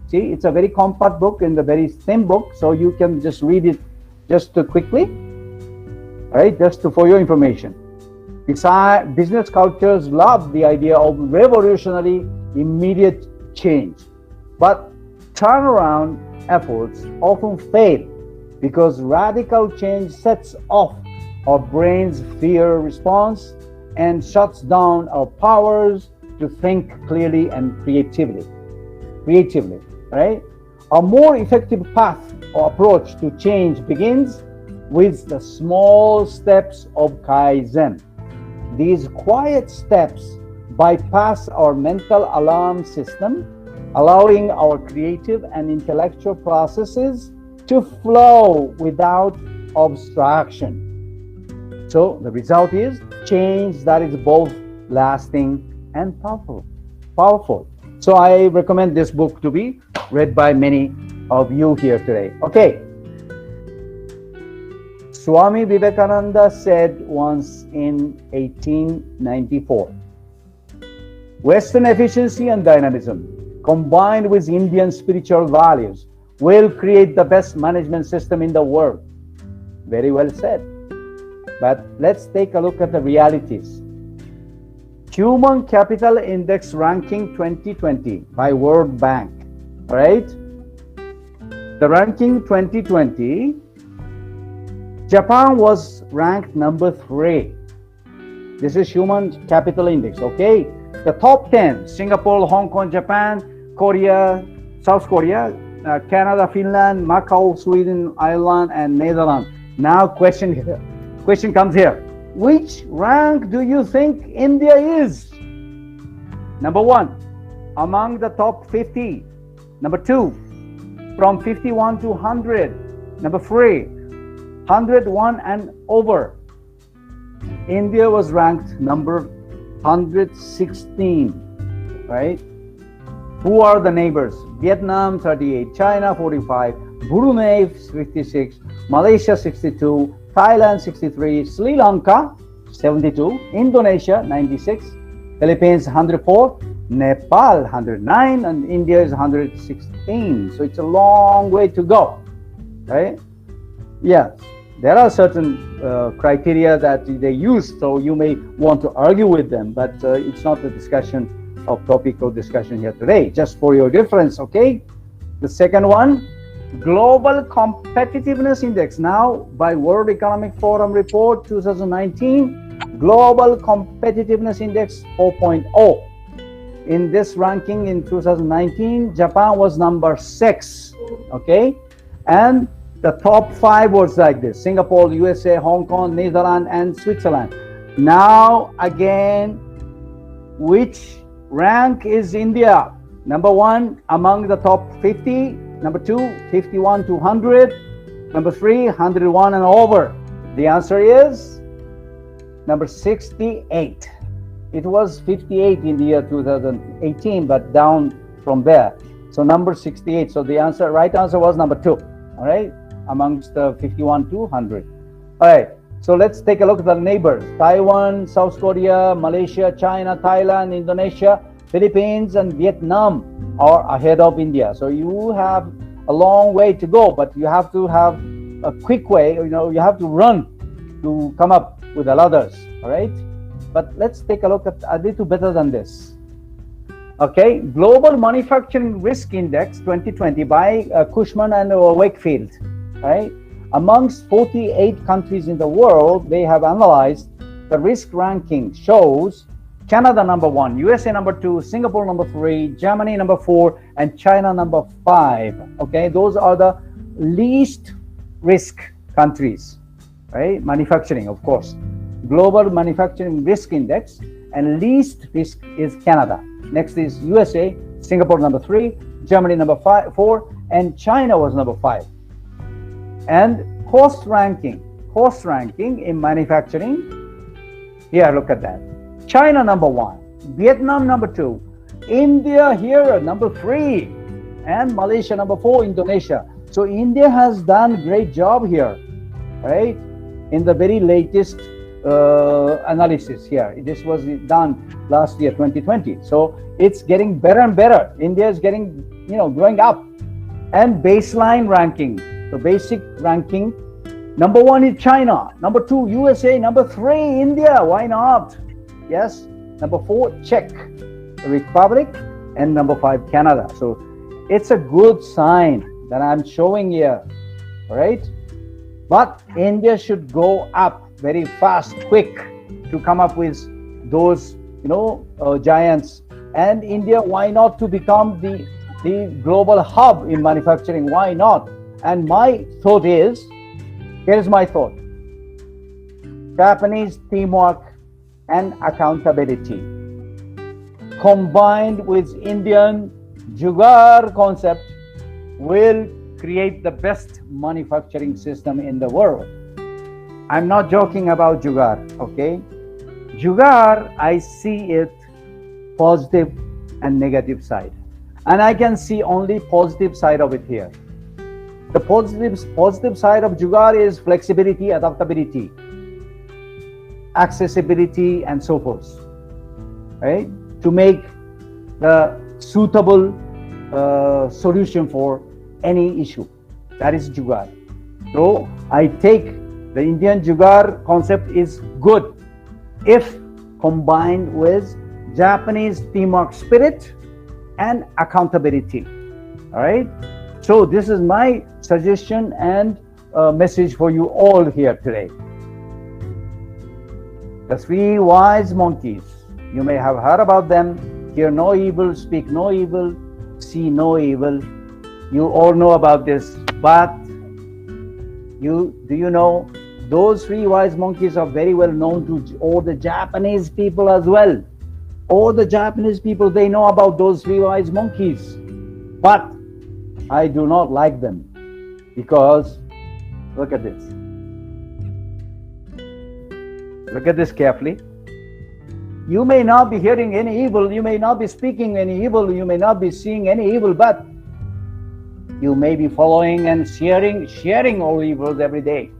See, it's a very compact book and a very thin book, so you can just read it just quickly. All right, just for your information. Business cultures love the idea of revolutionary, immediate change, but turnaround efforts often fail because radical change sets off our brain's fear response and shuts down our powers to think clearly and creatively, right? A more effective path or approach to change begins with the small steps of Kaizen. These quiet steps bypass our mental alarm system, allowing our creative and intellectual processes to flow without obstruction. So the result is change that is both lasting and powerful. So I recommend this book to be read by many of you here today. Okay. Swami Vivekananda said once in 1894, Western efficiency and dynamism combined with Indian spiritual values will create the best management system in the world. Very well said. But let's take a look at the realities. Human Capital Index ranking 2020 by World Bank, right? The ranking 2020, Japan was ranked number 3. This is Human Capital Index, okay? The top 10, Singapore, Hong Kong, Japan, Korea, South Korea, Canada, Finland, Macau, Sweden, Ireland, and Netherlands. Now question comes here. Which rank do you think India is? Number 1, among the top 50. Number 2, from 51 to 100. Number 3, 101 and over. India was ranked number 116, right? Who are the neighbors? Vietnam 38, China 45, Brunei 56, Malaysia 62, Thailand 63, Sri Lanka 72, Indonesia 96, Philippines 104, Nepal 109, and India is 116. So it's a long way to go, right? Yeah, there are certain criteria that they use, so you may want to argue with them, but it's not the topic of discussion here today, just for your reference, okay? The second one, Global Competitiveness Index, now by World Economic Forum report 2019, Global Competitiveness Index 4.0. In this ranking in 2019, Japan was number 6, okay? And the top 5 was like this: Singapore, USA, Hong Kong, Netherlands, and Switzerland. Now again, which rank is India? Number 1 among the top 50. Number 2, 51 to 100. Number 3, 101 and over. The answer is number 68. It was 58 in the year 2018, but down from there. So number 68. So the right answer was number 2. All right, amongst the 51 to 100. All right. So let's take a look at the neighbors. Taiwan, South Korea, Malaysia, China, Thailand, Indonesia, Philippines, and Vietnam are ahead of India. So you have a long way to go, but you have to have a quick way, you have to run to come up with the others, all right? but let's take a look at a little better than this. Okay, Global Manufacturing Risk Index 2020 by Cushman and Wakefield, right? Amongst 48 countries in the world, they have analyzed the risk ranking shows Canada number 1, USA number 2, Singapore number 3, Germany number 4, and China number 5. Okay, those are the least risk countries, right? Manufacturing, of course. Global Manufacturing Risk Index, and least risk is Canada. Next is USA, Singapore number 3, Germany number 4, and China was number 5. And cost ranking in manufacturing, here, look at that. China number 1, Vietnam number 2, India here number 3, and Malaysia number 4, Indonesia. So India has done great job here, right? In the very latest analysis here. This was done last year, 2020. So it's getting better and better. India is getting, growing up. And baseline ranking, the basic ranking, number 1 is China, number 2 USA, number 3 India. Why not? Yes. Number 4 Czech Republic, and number 5 Canada. So it's a good sign that I'm showing here, right? But India should go up very fast, quick, to come up with those, giants. And India, why not to become the global hub in manufacturing? Why not? And my thought is, here's my thought: Japanese teamwork and accountability combined with Indian Jugaad concept will create the best manufacturing system in the world. I'm not joking about Jugaad, okay? Jugaad, I see it positive and negative side. And I can see only positive side of it here. The positive side of Jugaad is flexibility, adaptability, accessibility, and so forth, right? To make the suitable solution for any issue. That is Jugaad. So I take the Indian Jugaad concept is good if combined with Japanese teamwork spirit and accountability. All right. So this is my suggestion and message for you all here today. The 3 wise monkeys. You may have heard about them. Hear no evil, speak no evil, see no evil. You all know about this, but do you know those 3 wise monkeys are very well known to all the Japanese people as well. All the Japanese people, they know about those 3 wise monkeys. But I do not like them because look at this. Look at this carefully. You may not be hearing any evil, you may not be speaking any evil, you may not be seeing any evil, but you may be following and sharing all evils every day.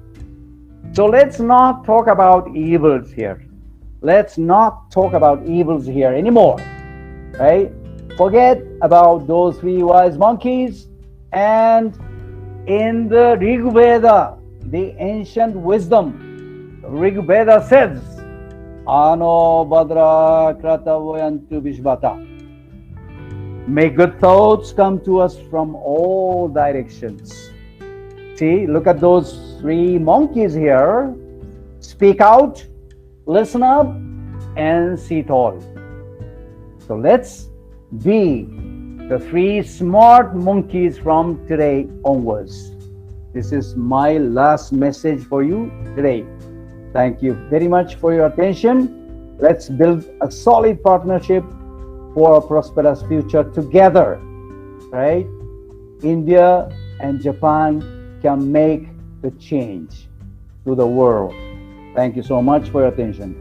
So let's not talk about evils here. Let's not talk about evils here anymore, right? Forget about those 3 wise monkeys. And in the Rig Veda, the ancient wisdom, Rig Veda says, Ano Badra Kratavoyantu Vishvata. May good thoughts come to us from all directions. See, look at those 3 monkeys here. Speak out, listen up, and see tall. So let's be the 3 smart monkeys from today onwards. This is my last message for you today. Thank you very much for your attention. Let's build a solid partnership for a prosperous future together, right? India and Japan can make the change to the world. Thank you so much for your attention.